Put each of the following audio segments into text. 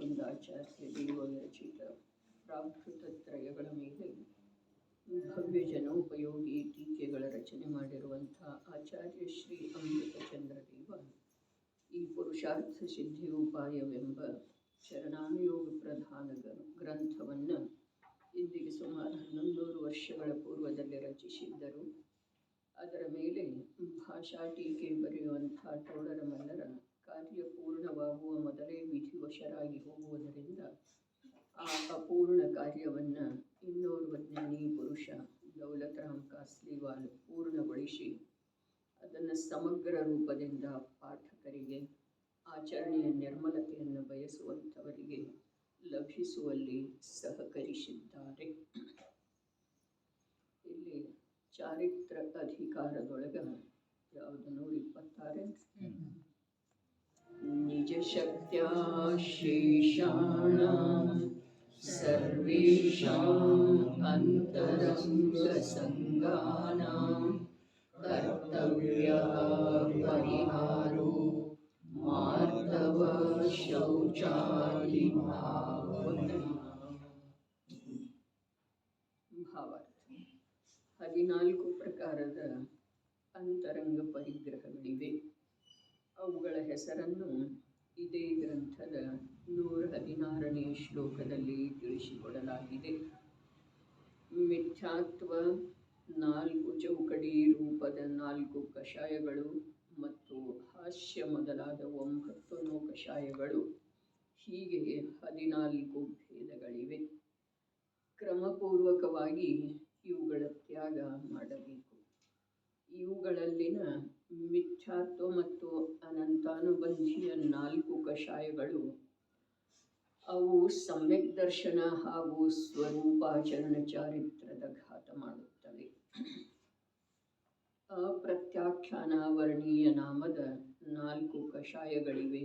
ಮುಕುಂದಾಚಾರ್ಯ ದೇವವಿರಚಿತ ಪ್ರಾಕೃತತ್ರಯಗಳ ಮೇಲೆ ಭವ್ಯ ಜನೋಪಯೋಗಿ ಟೀಕೆಗಳ ರಚನೆ ಮಾಡಿರುವಂಥ ಆಚಾರ್ಯ ಶ್ರೀ ಅಮೃತಚಂದ್ರ ದೇವ ಈ ಪುರುಷಾರ್ಥ ಸಿದ್ಧಿಯೋಪಾಯವೆಂಬ ಚರಣಾನುಯೋಗ ಪ್ರಧಾನ ಗ್ರಂಥವನ್ನು ಇಂದಿಗೆ ಸುಮಾರು 1100 ವರ್ಷಗಳ ಪೂರ್ವದಲ್ಲಿ ರಚಿಸಿದ್ದರು. ಅದರ ಮೇಲೆ ಭಾಷಾ ಟೀಕೆ ಬರೆಯುವಂಥ ಟೋಡರ ಮಲ್ಲರ ಕಾರ್ಯ ಪೂರ್ಣವಾಗುವ ಮೊದಲೇ ವಿಧಿವಶರಾಗಿ ಹೋಗುವುದರಿಂದ ಆ ಅಪೂರ್ಣ ಕಾರ್ಯವನ್ನು ಇನ್ನೋರ್ವ ಜ್ಞಾನಿ ಪುರುಷ ದೌಲತರಾಮ್ ಕಾಸ್ಲಿವಾಲ್ ಪೂರ್ಣಗೊಳಿಸಿ ಅದನ್ನು ಸಮಗ್ರ ರೂಪದಿಂದ ಪಾಠಕರಿಗೆ ಆಚರಣೆಯ ನಿರ್ಮಲತೆಯನ್ನು ಬಯಸುವಂಥವರಿಗೆ ಲಭಿಸುವಲ್ಲಿ ಸಹಕರಿಸಿದ್ದಾರೆ. ಇಲ್ಲಿ ಚಾರಿತ್ರ ಅಧಿಕಾರದೊಳಗ ಯಾವುದು 126 ನಿಜ ಶಕ್ತ್ಯಾ ಶೇಷಾಣಾಂ ಸರ್ವೇಷಾಂ ಅಂತರಂಗ ಸಂಗಾನಾಂ ಕರ್ತವ್ಯಃ ಪರಿಹಾರೋ ಮಾರ್ದವ ಶೌಚಾದಿ ಭಾವನಾ. ಭಾವಾರ್ಥ 14 ಪ್ರಕಾರದ ಅಂತರಂಗ ಪರಿಗ್ರಹಗಳಿವೆ. ಅವುಗಳ ಹೆಸರನ್ನು ಇದೇ ಗ್ರಂಥದ 116ನೇ ಶ್ಲೋಕದಲ್ಲಿ ತಿಳಿಸಿಕೊಡಲಾಗಿದೆ. ಮಿಥ್ಯಾತ್ವ, 4 ಚೌಕಡಿ ರೂಪದ 4 ಕಷಾಯಗಳು ಮತ್ತು ಹಾಸ್ಯ ಮೊದಲಾದ 9 ಕಷಾಯಗಳು, ಹೀಗೆ 14 ಭೇದಗಳಿವೆ. ಕ್ರಮಪೂರ್ವಕವಾಗಿ ಇವುಗಳ ತ್ಯಾಗ ಮಾಡಬೇಕು. ಇವುಗಳಲ್ಲಿನ ಮಿಥ್ಯಾತ್ವ ಮತ್ತು ಅನಂತಾನುಬಂಧಿಯ 4 ಕಷಾಯಗಳು ಅವು ಸಮ್ಯಕ್ ದರ್ಶನ ಹಾಗೂ ಸ್ವರೂಪಾಚರಣ ಚಾರಿತ್ರದ ಘಾತ ಮಾಡುತ್ತವೆ. ಅಪ್ರತ್ಯಾಖ್ಯಾನ ವರ್ಣೀಯ ನಾಮದ 4 ಕಷಾಯಗಳಿವೆ.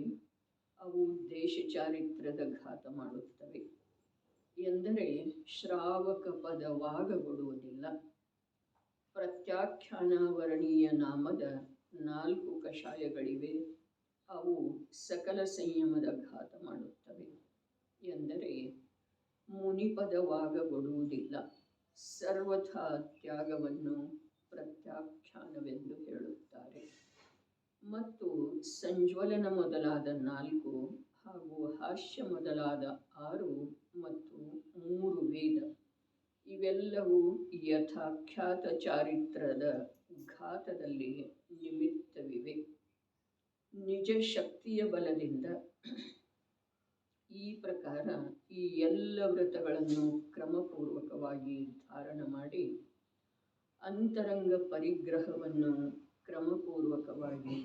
ಅವು ದೇಶ ಚಾರಿತ್ರದ ಘಾತ ಮಾಡುತ್ತವೆ. ಎಂದರೆ ಶ್ರಾವಕ ಪದವಾಗಗೊಡುವುದಿಲ್ಲ. ಪ್ರತ್ಯಾಖ್ಯಾನ ವರ್ಣೀಯ ನಾಮದ 4 ಕಷಾಯಗಳಿವೆ. ಅವು ಸಕಲ ಸಂಯಮದ ಘಾತ ಮಾಡುತ್ತವೆ. ಎಂದರೆ ಮುನಿಪದವಾಗಗೊಡುವುದಿಲ್ಲ. ಸರ್ವಥಾ ತ್ಯಾಗವನ್ನು ಪ್ರತ್ಯಾಖ್ಯಾನವೆಂದು ಹೇಳುತ್ತಾರೆ. ಮತ್ತು ಸಂಜ್ವಲನ ಮೊದಲಾದ 4 ಹಾಗೂ ಹಾಸ್ಯ ಮೊದಲಾದ 6 ಮತ್ತು 3 ವೇದ ಇವೆಲ್ಲವೂ ಯಥಾಖ್ಯಾತ ಚಾರಿತ್ರದ ಘಾತದಲ್ಲಿ ನಿಮಿತ್ತವಿವೆ. ನಿಜ ಶಕ್ತಿಯ ಬಲದಿಂದ ಈ ಪ್ರಕಾರ ಈ ಎಲ್ಲ ವ್ರತಗಳನ್ನು ಕ್ರಮಪೂರ್ವಕವಾಗಿ ಧಾರಣ ಮಾಡಿ ಅಂತರಂಗ ಪರಿಗ್ರಹವನ್ನು ಕ್ರಮಪೂರ್ವಕವಾಗಿ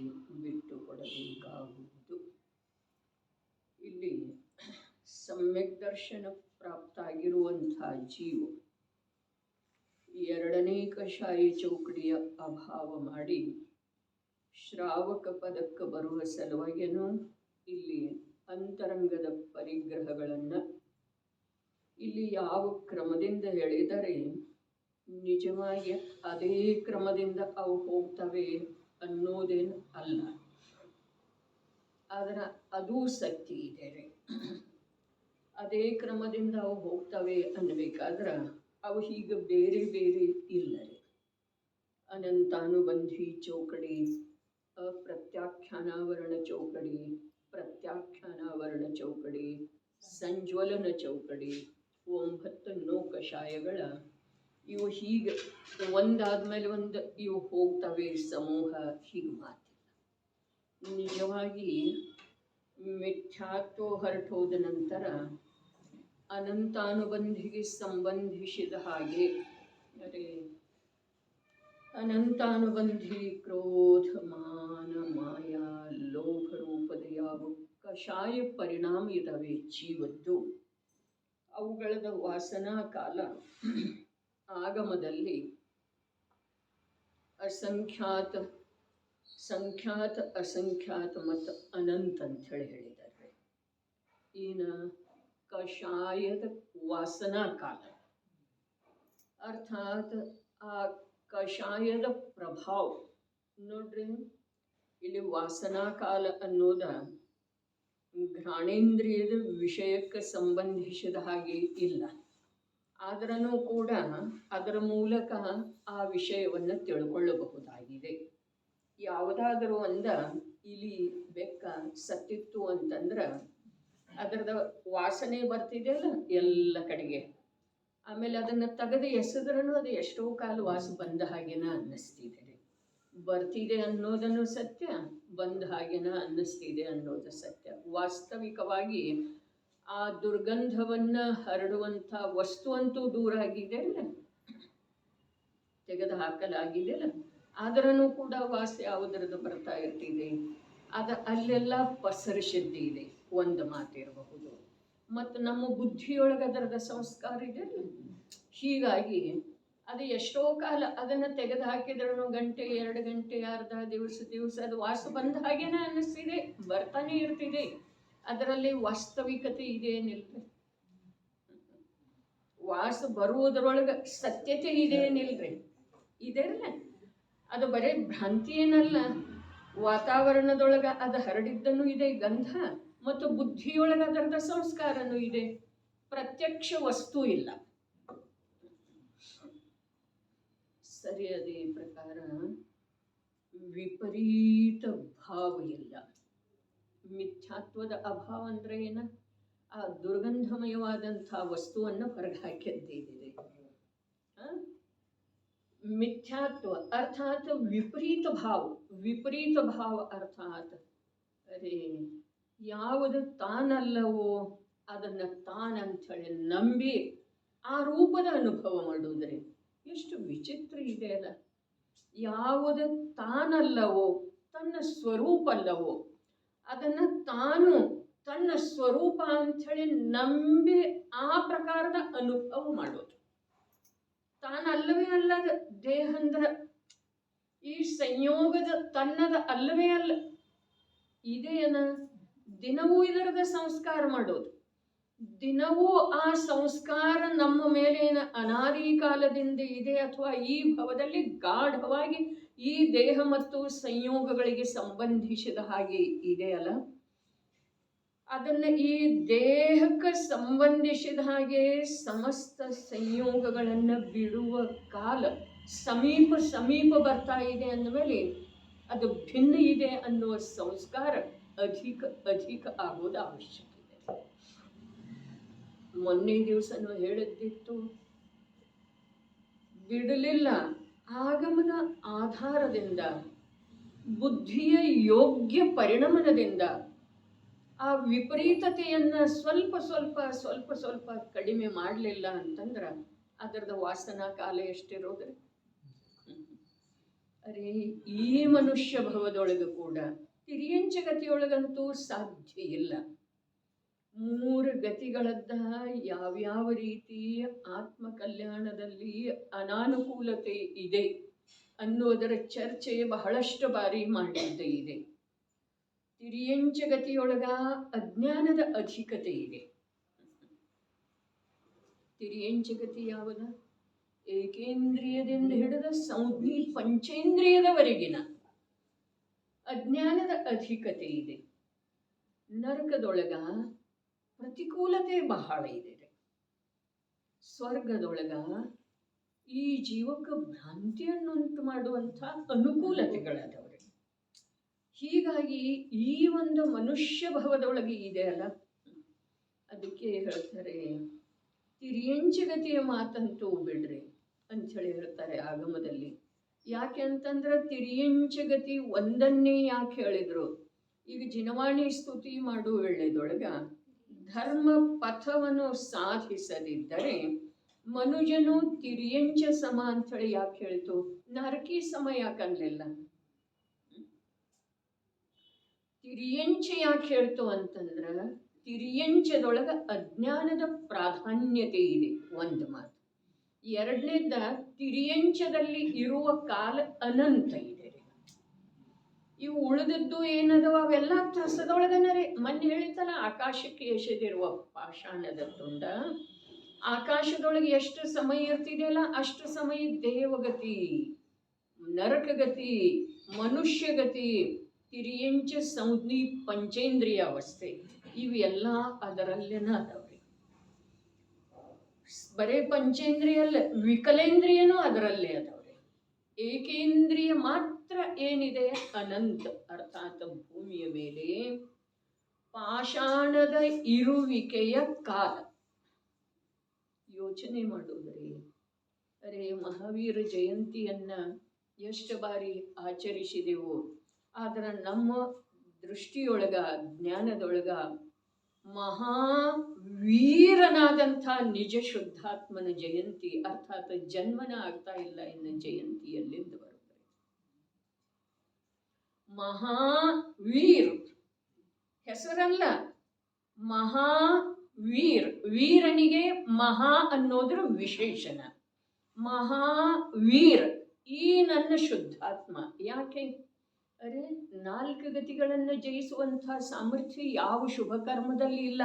ಬಿಟ್ಟುಕೊಡಬೇಕಾಗುವುದು. ಇಲ್ಲಿ ಸಮ್ಯಕ್ ದರ್ಶನ ಪ್ರಾಪ್ತಾಗಿರುವಂಥ ಜೀವ 2ನೇ ಕಷಾಯ ಚೌಕಡಿಯ ಅಭಾವ ಮಾಡಿ ಶ್ರಾವಕ ಪದಕ್ಕೆ ಬರುವ ಸಲುವಾಗಿಯೂ ಇಲ್ಲಿ ಅಂತರಂಗದ ಪರಿಗ್ರಹಗಳನ್ನು ಇಲ್ಲಿ ಯಾವ ಕ್ರಮದಿಂದ ಹೇಳಿದರೆ ನಿಜವಾಗಿ ಅದೇ ಕ್ರಮದಿಂದ ಅವು ಹೋಗ್ತವೆ ಅನ್ನೋದೇನು ಅಲ್ಲ. ಆದರೆ ಅದೂ ಸತ್ಯ ಇದೆ. ಅದೇ ಕ್ರಮದಿಂದ ಅವು ಹೋಗ್ತವೆ ಅನ್ನಬೇಕಾದ್ರೆ ಅವು ಹೀಗೆ ಬೇರೆ ಬೇರೆ ಇಲ್ಲರೆ. ಅನಂತಾನುಬಂಧಿ ಚೌಕಡಿ, ಅಪ್ರತ್ಯಾಖ್ಯಾನಾವರಣ ಚೌಕಡಿ, ಪ್ರತ್ಯಾಖ್ಯಾನಾವರಣ ಚೌಕಡಿ, ಸಂಜ್ವಲನ ಚೌಕಡಿ, 9 ಕಷಾಯಗಳ ಇವು ಹೀಗೆ ಒಂದಾದ್ಮೇಲೆ ಒಂದು ಇವು ಹೋಗ್ತವೆ ಸಮೂಹ, ಹೀಗೆ ಮಾತಿಲ್ಲ. ನಿಜವಾಗಿ ಮಿಥ್ಯಾತ್ವ ಹೊರಟೋದ ನಂತರ ಅನಂತಾನುಬಂಧಿಗೆ ಸಂಬಂಧಿಸಿದ ಹಾಗೆ ಅನಂತಾನುಬಂಧಿ ಕ್ರೋಧ, ಮಾನ, ಮಾಯಾ, ಲೋಭ ರೂಪದ ಯಾವ ಕಷಾಯ ಪರಿಣಾಮ ಇದ್ದಾವೆ ಜೀವದ್ದು, ಅವುಗಳದ ವಾಸನಾ ಕಾಲ ಆಗಮದಲ್ಲಿ ಅಸಂಖ್ಯಾತ, ಸಂಖ್ಯಾತ, ಅಸಂಖ್ಯಾತ ಮತ್ತು ಅನಂತ ಅಂಥೇಳಿ ಹೇಳಿದ್ದಾರೆ. ಏನು ಕಷಾಯದ ವಾಸನಾ ಕಾಲ ಅರ್ಥಾತ್ ಆ ಕಷಾಯದ ಪ್ರಭಾವ ನೋಡ್ರಿ. ಇಲ್ಲಿ ವಾಸನಾ ಕಾಲ ಅನ್ನೋದ ಘ್ರಾಣೇಂದ್ರಿಯದ ವಿಷಯಕ್ಕೆ ಸಂಬಂಧಿಸಿದ ಹಾಗೆ ಇಲ್ಲ. ಆದ್ರೂ ಕೂಡ ಅದರ ಮೂಲಕ ಆ ವಿಷಯವನ್ನು ತಿಳ್ಕೊಳ್ಳಬಹುದಾಗಿದೆ. ಯಾವುದಾದರೂ ಇಲಿ ಬೆಕ್ಕ ಸತ್ತಿತ್ತು ಅಂತಂದ್ರೆ ಅದರದ ವಾಸನೆ ಬರ್ತಿದೆಯಲ್ಲ ಎಲ್ಲ ಕಡೆಗೆ. ಆಮೇಲೆ ಅದನ್ನು ತೆಗೆದು ಎಸೆದ್ರೂ ಅದು ಎಷ್ಟೋ ಕಾಲ ವಾಸ ಬಂದ ಹಾಗೇನ ಅನ್ನಿಸ್ತಿದೆ. ಬರ್ತಿದೆ ಅನ್ನೋದನ್ನು ಸತ್ಯ, ಬಂದ ಹಾಗೇನ ಅನ್ನಿಸ್ತಿದೆ ಅನ್ನೋದು ಸತ್ಯ. ವಾಸ್ತವಿಕವಾಗಿ ಆ ದುರ್ಗಂಧವನ್ನು ಹರಡುವಂಥ ವಸ್ತು ಅಂತೂ ದೂರ ಆಗಿದೆ ಅಲ್ಲ, ತೆಗೆದು ಹಾಕಲಾಗಿದೆಯಲ್ಲ. ಆದ್ರೂ ಕೂಡ ವಾಸ ಯಾವುದರದ್ದು ಬರ್ತಾ ಇರ್ತಿದೆ, ಅದು ಅಲ್ಲೆಲ್ಲ ಪಸರಿಸಿದ್ದಿದೆ ಒಂದು ಮಾತಿರಬಹುದು. ಮತ್ತು ನಮ್ಮ ಬುದ್ಧಿಯೊಳಗೆ ಅದರದ ಸಂಸ್ಕಾರ ಇದೆ. ಹೀಗಾಗಿ ಅದು ಎಷ್ಟೋ ಕಾಲ ಅದನ್ನು ತೆಗೆದು ಹಾಕಿದ್ರೂ ಗಂಟೆ 2 ಗಂಟೆ ಅರ್ಧ ದಿವಸ ಅದು ವಾಸ ಬಂದ ಹಾಗೇನೆ ಅನ್ನಿಸ್ತಿದೆ, ಬರ್ತಾನೆ ಇರ್ತಿದೆ. ಅದರಲ್ಲಿ ವಾಸ್ತವಿಕತೆ ಇದೇನಿಲ್ರಿ, ವಾಸ ಬರುವುದರೊಳಗೆ ಸತ್ಯತೆ ಇದೇನಿಲ್ರಿ, ಇದೆಲ್ಲ ಅದು ಬರೀ ಭ್ರಾಂತಿ ಏನಲ್ಲ. ವಾತಾವರಣದೊಳಗೆ ಅದು ಹರಡಿದ್ದನೂ ಇದೆ ಗಂಧ, ಮತ್ತು ಬುದ್ಧಿಯೊಳಗೆ ಅದರದ ಸಂಸ್ಕಾರನೂ ಇದೆ. ಪ್ರತ್ಯಕ್ಷ ವಸ್ತು ಇಲ್ಲ. ಸರಿ, ಅದೇ ಪ್ರಕಾರ ವಿಪರೀತ ಭಾವ ಇಲ್ಲ. ಮಿಥ್ಯಾತ್ವದ ಅಭಾವ ಅಂದ್ರೆ ಏನ? ಆ ದುರ್ಗಂಧಮಯವಾದಂಥ ವಸ್ತುವನ್ನು ಹೊರಗೆ ಹಾಕಿದ್ದಿದೆ. ಮಿಥ್ಯಾತ್ವ ಅರ್ಥಾತ್ ವಿಪರೀತ ಭಾವ. ವಿಪರೀತ ಭಾವ ಅರ್ಥಾತ್ ಅರೆ ಯಾವುದು ತಾನಲ್ಲವೋ ಅದನ್ನು ತಾನಂಥೇಳಿ ನಂಬಿ ಆ ರೂಪದ ಅನುಭವ ಮಾಡುವುದ್ರೆ ಎಷ್ಟು ವಿಚಿತ್ರ ಇದೆ ಅಲ್ಲ. ಯಾವುದು ತಾನಲ್ಲವೋ, ತನ್ನ ಸ್ವರೂಪ ಅಲ್ಲವೋ, ಅದನ್ನು ತಾನು ತನ್ನ ಸ್ವರೂಪ ಅಂಥೇಳಿ ನಂಬಿ ಆ ಪ್ರಕಾರದ ಅನುಭವ ಮಾಡೋದು. ತಾನಲ್ಲವೇ ಅಲ್ಲದ ದೇಹ ಅಂದ್ರೆ ಈ ಸಂಯೋಗದ ತನ್ನದ ಅಲ್ಲವೇ ಅಲ್ಲ. ಇದೇನ ದಿನವೂ ಇದರದ ಸಂಸ್ಕಾರ ಮಾಡೋದು. ದಿನವೂ ಆ ಸಂಸ್ಕಾರ ನಮ್ಮ ಮೇಲೇನ ಅನಾದಿ ಕಾಲದಿಂದ ಇದೆ, ಅಥವಾ ಈ ಭವದಲ್ಲಿ ಗಾಢವಾಗಿ ಈ ದೇಹ ಮತ್ತು ಸಂಯೋಗಗಳಿಗೆ ಸಂಬಂಧಿಸಿದ ಹಾಗೆ ಇದೆ ಅಲ್ಲ. ಅದನ್ನು ಈ ದೇಹಕ್ಕೆ ಸಂಬಂಧಿಸಿದ ಹಾಗೆ ಸಮಸ್ತ ಸಂಯೋಗಗಳನ್ನು ಬಿಡುವ ಕಾಲ ಸಮೀಪ ಬರ್ತಾ ಇದೆ ಅಂದಮೇಲೆ ಅದು ಭಿನ್ನ ಇದೆ ಅನ್ನುವ ಸಂಸ್ಕಾರ ಅಧಿಕ ಆಗೋದು ಅವಶ್ಯಕ ಇದೆ. ಮೊನ್ನೆ ದಿವಸನೂ ಹೇಳಿದ್ದಿತ್ತು, ಬಿಡಲಿಲ್ಲ. ಆಗಮದ ಆಧಾರದಿಂದ, ಬುದ್ಧಿಯ ಯೋಗ್ಯ ಪರಿಣಮನದಿಂದ ಆ ವಿಪರೀತತೆಯನ್ನು ಸ್ವಲ್ಪ ಕಡಿಮೆ ಮಾಡಲಿಲ್ಲ ಅಂತಂದ್ರೆ ಅದರದ ವಾಸನಾ ಕಾಲ ಎಷ್ಟಿರೋದ್ರಿ? ಅರೆ ಈ ಮನುಷ್ಯ ಭವದೊಳಗೆ ಕೂಡ ತಿರಿಯಂಚ ಗತಿಯೊಳಗಂತೂ ಸಾಧ್ಯ ಇಲ್ಲ. 3 ಗತಿಗಳದ್ದ ಯಾವ್ಯಾವ ರೀತಿ ಆತ್ಮ ಕಲ್ಯಾಣದಲ್ಲಿ ಅನಾನುಕೂಲತೆ ಇದೆ ಅನ್ನೋದರ ಚರ್ಚೆ ಬಹಳಷ್ಟು ಬಾರಿ ಮಾಡಿದ್ದೇ ಇದೆ. ತಿರಿಯಂಚ ಗತಿಯೊಳಗ ಅಜ್ಞಾನದ ಅಧಿಕತೆ ಇದೆ. ತಿರಿಯಂಚ ಗತಿ ಯಾವದ? ಏಕೇಂದ್ರಿಯದಿಂದ ಹಿಡಿದ ಸಂಜ್ಞಿ ಪಂಚೇಂದ್ರಿಯದವರೆಗಿನ ಅಜ್ಞಾನದ ಅಧಿಕತೆ ಇದೆ. ನರಕದೊಳಗ ಪ್ರತಿಕೂಲತೆ ಬಹಳ ಇದೆ. ಸ್ವರ್ಗದೊಳಗ ಈ ಜೀವಕ್ಕೆ ಭ್ರಾಂತಿಯನ್ನುಂಟು ಮಾಡುವಂಥ ಅನುಕೂಲತೆಗಳದವ್ರೆ. ಹೀಗಾಗಿ ಈ ಒಂದು ಮನುಷ್ಯ ಭವದೊಳಗೆ ಇದೆ ಅಲ್ಲ, ಅದಕ್ಕೆ ಹೇಳ್ತಾರೆ ತಿರಿಯಂಚಗತಿಯ ಮಾತಂತೂ ಬಿಡ್ರಿ ಅಂಥೇಳಿ ಹೇಳ್ತಾರೆ ಆಗಮದಲ್ಲಿ. ಯಾಕೆ ಅಂತಂದ್ರೆ ತಿರಿಯಂಚಗತಿ ಒಂದನ್ನೇ ಯಾಕೆ ಹೇಳಿದ್ರು? ಈಗ ಜಿನವಾಣಿ ಸ್ತುತಿ ಮಾಡುವ ವೇಳೆದೊಳಗ ಧರ್ಮ ಪಥವನ್ನು ಸಾಧಿಸದಿದ್ದರೆ ಮನುಜನು ತಿರಿಯಂಚ ಸಮ ಅಂಥೇಳಿ ಯಾಕೆ ಹೇಳ್ತು? ನರಕಿ ಸಮ ಯಾಕನ್ಲಿಲ್ಲ? ತಿರಿಯಂಚ ಯಾಕೆ ಹೇಳ್ತು ಅಂತಂದ್ರ ತಿರಿಯಂಚದೊಳಗ ಅಜ್ಞಾನದ ಪ್ರಾಧಾನ್ಯತೆ ಇದೆ ಒಂದು ಮಾತು. ಎರಡನೇದ ತಿರಿಯಂಚದಲ್ಲಿ ಇರುವ ಕಾಲ ಅನಂತ ಇದೆ. ಇವು ಉಳಿದದ್ದು ಏನದವ ಅವೆಲ್ಲ ತ್ರಸದೊಳಗನರೇ. ಮೊನ್ನೆ ಹೇಳಿತಲ್ಲ, ಆಕಾಶಕ್ಕೆ ಎಸೆದಿರುವ ಪಾಷಾಣದ ತುಂಡ ಆಕಾಶದೊಳಗೆ ಎಷ್ಟು ಸಮಯ ಇರ್ತಿದೆಯಲ್ಲ ಅಷ್ಟು ಸಮಯ ದೇವಗತಿ, ನರಕಗತಿ, ಮನುಷ್ಯಗತಿ, ತಿರಿಯಂಚ ಸಂಜ್ಞಿ ಪಂಚೇಂದ್ರಿಯ ಅವಸ್ಥೆ. ಇವೆಲ್ಲ ಅದರಲ್ಲೇನ ಅದಾವ್ರಿ. ಬರೇ ಪಂಚೇಂದ್ರಿಯಲ್ಲ, ವಿಕಲೇಂದ್ರಿಯನೂ ಅದರಲ್ಲೇ ಅದಾವ್ರಿ. ಏಕೇಂದ್ರಿಯ ಮಾತ್ರ ಏನಿದೆ ಅನಂತ, ಅರ್ಥಾತ್ ಭೂಮಿಯ ಮೇಲೆ ಪಾಷಾಣದ ಇರುವಿಕೆಯ ಕಾಲ. ಯೋಚನೆ ಮಾಡೋದ್ರಿ. ಅರೆ, ಮಹಾವೀರ ಜಯಂತಿಯನ್ನ ಎಷ್ಟು ಬಾರಿ ಆಚರಿಸಿದೆವು, ಆದ್ರೆ ನಮ್ಮ ದೃಷ್ಟಿಯೊಳಗ, ಜ್ಞಾನದೊಳಗ ಮಹಾವೀರನಾದಂಥ ನಿಜ ಶುದ್ಧಾತ್ಮನ ಜಯಂತಿ, ಅರ್ಥಾತ್ ಜನ್ಮನ ಆಗ್ತಾ ಇಲ್ಲ ಇನ್ನು ಜಯಂತಿಯಲ್ಲಿಂದ ಬರುತ್ತೆ. ಮಹಾವೀರ್ ಹೆಸರಲ್ಲ, ಮಹಾವೀರ್. ವೀರನಿಗೆ ಮಹಾ ಅನ್ನೋದ್ರ ವಿಶೇಷಣ. ಮಹಾವೀರ್ ಈ ನನ್ನ ಶುದ್ಧಾತ್ಮ. ಯಾಕೆ? ಅರೆ, 4 ಗತಿಗಳನ್ನು ಜಯಿಸುವಂತಹ ಸಾಮರ್ಥ್ಯ ಯಾವ ಶುಭ ಕರ್ಮದಲ್ಲಿ ಇಲ್ಲ.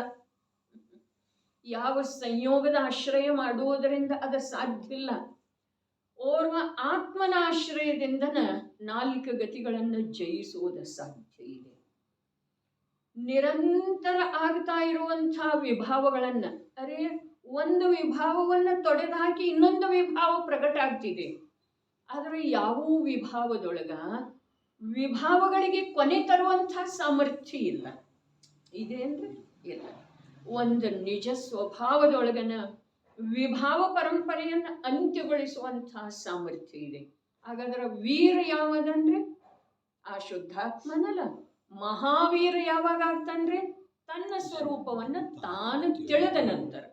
ಯಾವ ಸಂಯೋಗದ ಆಶ್ರಯ ಮಾಡುವುದರಿಂದ ಅದು ಸಾಧ್ಯ ಇಲ್ಲ. ಓರ್ವ ಆತ್ಮನ ಆಶ್ರಯದಿಂದನ 4 ಗತಿಗಳನ್ನು ಜಯಿಸುವುದು ಸಾಧ್ಯ ಇದೆ. ನಿರಂತರ ಆಗ್ತಾ ಇರುವಂತಹ ವಿಭಾವಗಳನ್ನ, ಅರೆ, ಒಂದು ವಿಭಾವವನ್ನು ತೊಡೆದುಹಾಕಿ ಇನ್ನೊಂದು ವಿಭಾವ ಪ್ರಕಟ ಆಗ್ತಿದೆ. ಆದರೆ ಯಾವ ವಿಭಾವದೊಳಗ ವಿಭಾವಗಳಿಗೆ ಕೊನೆ ತರುವಂತಹ ಸಾಮರ್ಥ್ಯ ಇಲ್ಲ. ಇದೇನ್ರಿ? ಇಲ್ಲ. ಒಂದು ನಿಜ ಸ್ವಭಾವದೊಳಗನ ವಿಭಾವ ಪರಂಪರೆಯನ್ನು ಅಂತ್ಯಗೊಳಿಸುವಂತಹ ಸಾಮರ್ಥ್ಯ ಇದೆ. ಹಾಗಾದ್ರೆ ವೀರ ಯಾವದಂದ್ರೆ ಆ ಶುದ್ಧಾತ್ಮನಲ್ಲ. ಮಹಾವೀರ ಯಾವಾಗ ಆಗ್ತಾನ್ರಿ? ತನ್ನ ಸ್ವರೂಪವನ್ನು ತಾನು ತಿಳಿದ ನಂತರ,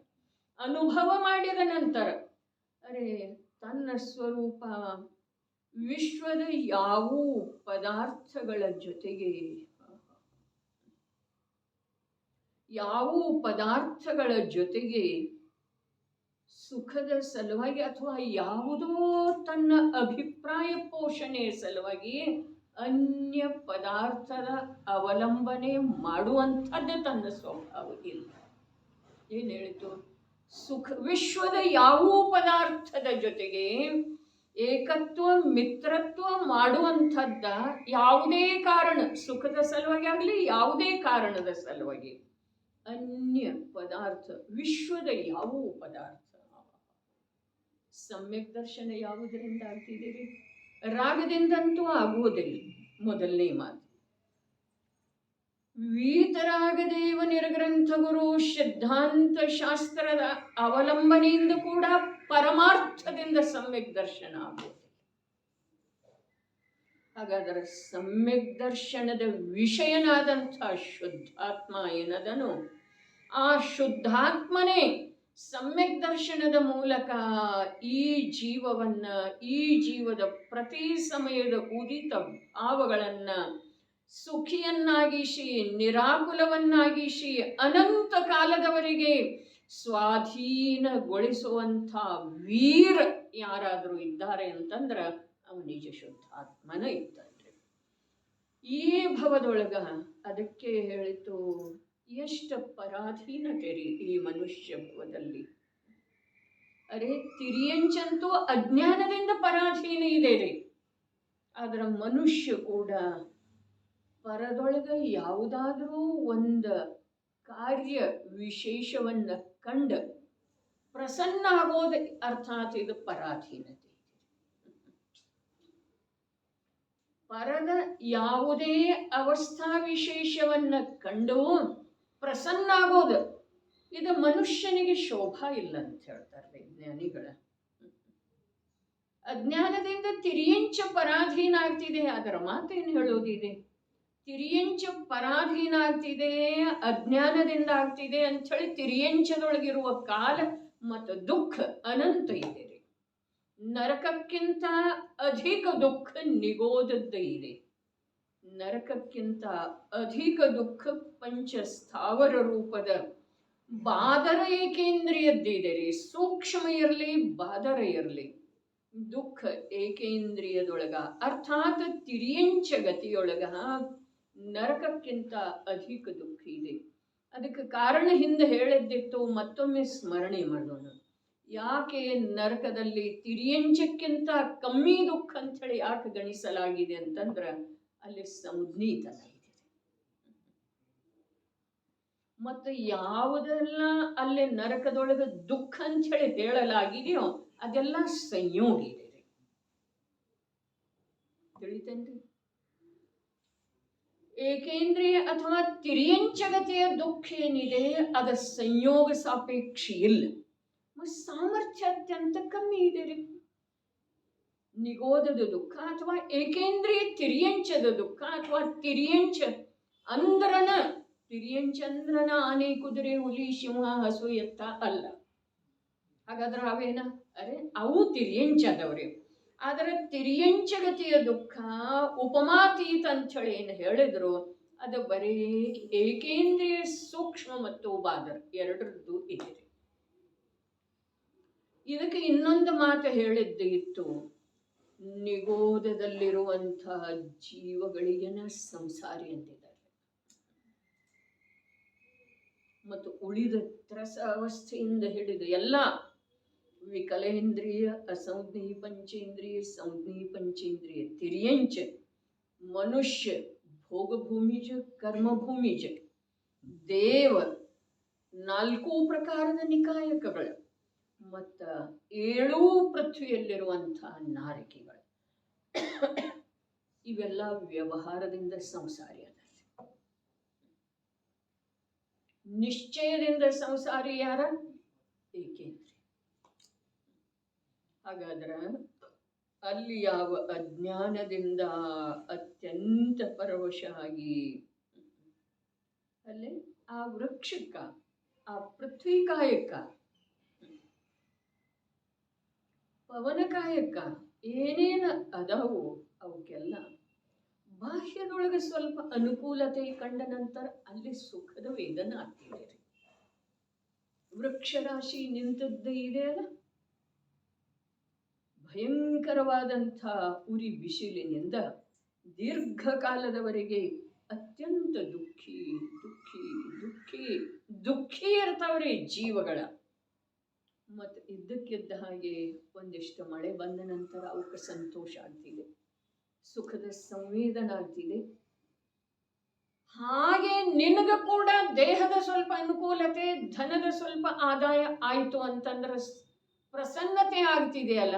ಅನುಭವ ಮಾಡಿದ ನಂತರ. ಅರೆ, ತನ್ನ ಸ್ವರೂಪ ವಿಶ್ವದ ಯಾವ ಪದಾರ್ಥಗಳ ಜೊತೆಗೆ, ಯಾವ ಪದಾರ್ಥಗಳ ಜೊತೆಗೆ ಸುಖದ ಸಲುವಾಗಿ ಅಥವಾ ಯಾವುದೋ ತನ್ನ ಅಭಿಪ್ರಾಯ ಪೋಷಣೆಯ ಸಲುವಾಗಿ ಅನ್ಯ ಪದಾರ್ಥದ ಅವಲಂಬನೆ ಮಾಡುವಂಥದ್ದು ತನ್ನ ಸ್ವಭಾವ ಇಲ್ಲ. ಏನು ಹೇಳಿತು? ಸುಖ ವಿಶ್ವದ ಯಾವ ಪದಾರ್ಥದ ಜೊತೆಗೆ ಏಕತ್ವ ಮಿತ್ರತ್ವ ಮಾಡುವಂಥದ್ದ ಯಾವುದೇ ಕಾರಣ, ಸುಖದ ಸಲುವಾಗಿ ಆಗಲಿ ಯಾವುದೇ ಕಾರಣದ ಸಲುವಾಗಿ, ಅನ್ಯ ಪದಾರ್ಥ ವಿಶ್ವದ ಯಾವ ಪದಾರ್ಥ. ಸಮ್ಯಕ್ ದರ್ಶನ ಯಾವುದರಿಂದ ಆಗ್ತಿದ್ದೀರಿ? ರಾಗದಿಂದಂತೂ ಆಗುವುದಿಲ್ಲ. ಮೊದಲನೇ ಮಾತು. ವೀತರಾಗದೇವ ನಿರ್ಗ್ರಂಥ ಗುರು ಸಿದ್ಧಾಂತ ಶಾಸ್ತ್ರದ ಅವಲಂಬನೆಯಿಂದ ಕೂಡ ಪರಮಾರ್ಥದಿಂದ ಸಮ್ಯಕ್ ದರ್ಶನ ಆಗುವುದಿಲ್ಲ. ಹಾಗಾದರೆ ಸಮ್ಯಕ್ ದರ್ಶನದ ವಿಷಯನಾದಂಥ ಶುದ್ಧಾತ್ಮ ಏನದನು, ಆ ಶುದ್ಧಾತ್ಮನೇ ಸಮ್ಯಕ್ ದರ್ಶನದ ಮೂಲಕ ಈ ಜೀವವನ್ನ, ಈ ಜೀವದ ಪ್ರತಿ ಸಮಯದ ಉದಿತ ಭಾವಗಳನ್ನ ಸುಖಿಯನ್ನಾಗಿಸಿ, ನಿರಾಕುಲವನ್ನಾಗಿಸಿ, ಅನಂತ ಕಾಲದವರೆಗೆ ಸ್ವಾಧೀನಗೊಳಿಸುವಂಥ ವೀರ ಯಾರಾದರೂ ಇದ್ದಾರೆ ಅಂತಂದ್ರೆ ಅವ ನಿಜ ಶುದ್ಧಾತ್ಮನ ಇದ್ದಾನೆ. ಈ ಭವದೊಳಗ ಅದಕ್ಕೆ ಹೇಳಿತು, ಎಷ್ಟು ಪರಾಧೀನತೆ ರೀ ಈ ಮನುಷ್ಯ ಭವದಲ್ಲಿ. ಅರೆ, ತಿರಿಯಂಚಂತೂ ಅಜ್ಞಾನದಿಂದ ಪರಾಧೀನ ಇದೆ ರೀ. ಆದ್ರೆ ಮನುಷ್ಯ ಕೂಡ ಪರದೊಳಗ ಯಾವುದಾದ್ರೂ ಒಂದು ಕಾರ್ಯ ವಿಶೇಷವನ್ನ ಕಂಡ ಪ್ರಸನ್ನ ಆಗೋದು, ಅರ್ಥಾತ್ ಇದು ಪರಾಧೀನತೆ. ಪರದ ಯಾವುದೇ ಅವಸ್ಥಾ ವಿಶೇಷವನ್ನ ಕಂಡು ಪ್ರಸನ್ನ ಆಗೋದು, ಇದು ಮನುಷ್ಯನಿಗೆ ಶೋಭಾ ಇಲ್ಲ ಅಂತ ಹೇಳ್ತಾರೆ ವಿಜ್ಞಾನಿಗಳ. ಅಜ್ಞಾನದಿಂದ ತಿರಿಯಂಚ ಪರಾಧೀನ ಆಗ್ತಿದೆ. ಅದರ ಮಾತೇನು ಹೇಳೋದಿದೆ? ತಿರಿಯಂಚ ಪರಾಧೀನ ಆಗ್ತಿದೆ, ಅಜ್ಞಾನದಿಂದ ಆಗ್ತಿದೆ ಅಂಥೇಳಿ ತಿರಿಯಂಚದೊಳಗಿರುವ ಕಾಲ ಮತ್ತು ದುಃಖ ಅನಂತ ಇದೆ. ನರಕಕ್ಕಿಂತ ಅಧಿಕ ದುಃಖ ನಿಗೋದದ್ದೇ ಇದೆ. ನರಕಕ್ಕಿಂತ ಅಧಿಕ ದುಃಖ ಪಂಚಸ್ಥಾವರ ರೂಪದ ಬಾದರ ಏಕೇಂದ್ರಿಯದ್ದಿದೆ ರೀ. ಸೂಕ್ಷ್ಮ ಇರಲಿ ಬಾದರ ಇರಲಿ, ದುಃಖ ಏಕೇಂದ್ರಿಯದೊಳಗ ಅರ್ಥಾತ್ ತಿರಿಯಂಚ ಗತಿಯೊಳಗ ನರಕಕ್ಕಿಂತ ಅಧಿಕ ದುಃಖ ಇದೆ. ಅದಕ್ಕೆ ಕಾರಣ ಹಿಂದೆ ಹೇಳಿದ್ದಿತ್ತು, ಮತ್ತೊಮ್ಮೆ ಸ್ಮರಣೆ ಮಾಡೋಣ. ಯಾಕೆ ನರಕದಲ್ಲಿ ತಿರಿಯಂಚಕ್ಕಿಂತ ಕಮ್ಮಿ ದುಃಖ ಅಂಥೇಳಿ ಯಾಕೆ ಗಣಿಸಲಾಗಿದೆ ಅಂತಂದ್ರೆ ಅಲ್ಲಿ ಸಂಜ್ಞೀತನ ಇದೆ. ಮತ್ತು ಯಾವುದೆಲ್ಲ ಅಲ್ಲಿ ನರಕದೊಳಗೆ ದುಃಖ ಅಂತ ಹೇಳಿ ಹೇಳಲಾಗಿದೆಯೋ ಅದೆಲ್ಲ ಸಂಯೋಗ ಇದೆ. ತಿಳಿತೇನ್ರಿ? ಏಕೇಂದ್ರಿಯ ಅಥವಾ ತಿರ್ಯಂಚಗತಿಯ ದುಃಖ ಏನಿದೆ ಅದ ಸಂಯೋಗ ಸಾಪೇಕ್ಷ ಇಲ್ಲ, ಸಾಮರ್ಥ್ಯ ಅತ್ಯಂತ ಕಮ್ಮಿ ಇದೆ ರೀ. ನಿಗೋಧದ ದುಃಖ ಅಥವಾ ಏಕೇಂದ್ರಿಯ ತಿರ್ಯಂಚದ ದುಃಖ ಅಥವಾ ತಿರ್ಯಂಚ ಅಂದ್ರನ, ತಿರ್ಯಂಚ ಅಂದ್ರನ ಆನೆ ಕುದುರೆ ಹುಲಿ ಸಿಂಹ ಹಸು ಎತ್ತ ಅಲ್ಲ. ಹಾಗಾದ್ರೆ ಅವೇನ ಅರೆ ಅವು ತಿರ್ಯಂಚದವ್ರಿ. ಆದರೆ ತಿರ್ಯಂಚಗತಿಯ ದುಃಖ ಉಪಮಾತೀತ ಅಂಥೇಳಿ ಏನು ಹೇಳಿದ್ರು ಅದು ಬರೀ ಏಕೇಂದ್ರಿಯ ಸೂಕ್ಷ್ಮ ಮತ್ತು ಬಾದರ್ ಎರಡರದ್ದು ಇದೆ. ಇದಕ್ಕೆ ಇನ್ನೊಂದು ಮಾತು ಹೇಳಿದ್ದು ಇತ್ತು, ನಿಗೋಧದಲ್ಲಿರುವಂತಹ ಜೀವಗಳಿಗೆನ ಸಂಸಾರಿ ಅಂತಿದ್ದಾರೆ. ಮತ್ತು ಉಳಿದ ತ್ರಸ ಅವಸ್ಥೆಯಿಂದ ಹಿಡಿದು ಎಲ್ಲ ವಿಕಲೇಂದ್ರಿಯ ಅಸಂಜ್ಞೇಯ ಪಂಚೇಂದ್ರಿಯ ಸಂಜ್ಞೇಯ ಪಂಚೇಂದ್ರಿಯ ತಿರ್ಯಂಚ ಮನುಷ್ಯ ಭೋಗಭೂಮಿಜ ಕರ್ಮಭೂಮಿಜ ದೇವ 4 ಪ್ರಕಾರದ ನಿಕಾಯಕಗಳು ಮತ್ತ 7 ಪೃಥ್ವಿಯಲ್ಲಿರುವಂತಹ ನಾರಕಿಗಳು ಇವೆಲ್ಲ ವ್ಯವಹಾರದಿಂದ ಸಂಸಾರಿ ಅದ. ನಿಶ್ಚಯದಿಂದ ಸಂಸಾರಿ ಯಾರ? ಏಕೇಂದ್ರಿಯ. ಹಾಗಾದ್ರೆ ಅಲ್ಲಿ ಯಾವ ಅಜ್ಞಾನದಿಂದ ಅತ್ಯಂತ ಪರವಶ ಆಗಿ ಅಲ್ಲಿ ಆ ವೃಕ್ಷಕ್ಕ ಆ ಪೃಥ್ವಿ ಕಾಯಕ ಪವನ ಕಾಯಕ ಏನೇನು ಅದಾವು ಅವಕ್ಕೆಲ್ಲ ಬಾಹ್ಯದೊಳಗೆ ಸ್ವಲ್ಪ ಅನುಕೂಲತೆ ಕಂಡ ನಂತರ ಅಲ್ಲಿ ಸುಖದ ವೇದನ ಆಗ್ತಿದೆ. ವೃಕ್ಷರಾಶಿ ನಿಂತದ್ದು ಇದೆ ಅಲ್ಲ, ಭಯಂಕರವಾದಂಥ ಉರಿ ಬಿಸಿಲಿನಿಂದ ದೀರ್ಘಕಾಲದವರೆಗೆ ಅತ್ಯಂತ ದುಃಖಿ ದುಃಖಿ ದುಃಖಿ ದುಃಖಿ ಇರ್ತಾವ್ರಿ ಜೀವಗಳ. ಮತ್ತು ಇದ್ದಕ್ಕಿದ್ದ ಹಾಗೆ ಒಂದಿಷ್ಟು ಮಳೆ ಬಂದ ನಂತರ ಅವಕ್ಕೆ ಸಂತೋಷ ಆಗ್ತಿದೆ, ಸುಖದ ಸಂವೇದನ ಆಗ್ತಿದೆ. ಹಾಗೆ ನಿನಗ ಕೂಡ ದೇಹದ ಸ್ವಲ್ಪ ಅನುಕೂಲತೆ, ಧನದ ಸ್ವಲ್ಪ ಆದಾಯ ಆಯಿತು ಅಂತಂದ್ರೆ ಪ್ರಸನ್ನತೆ ಆಗ್ತಿದೆಯಲ್ಲ.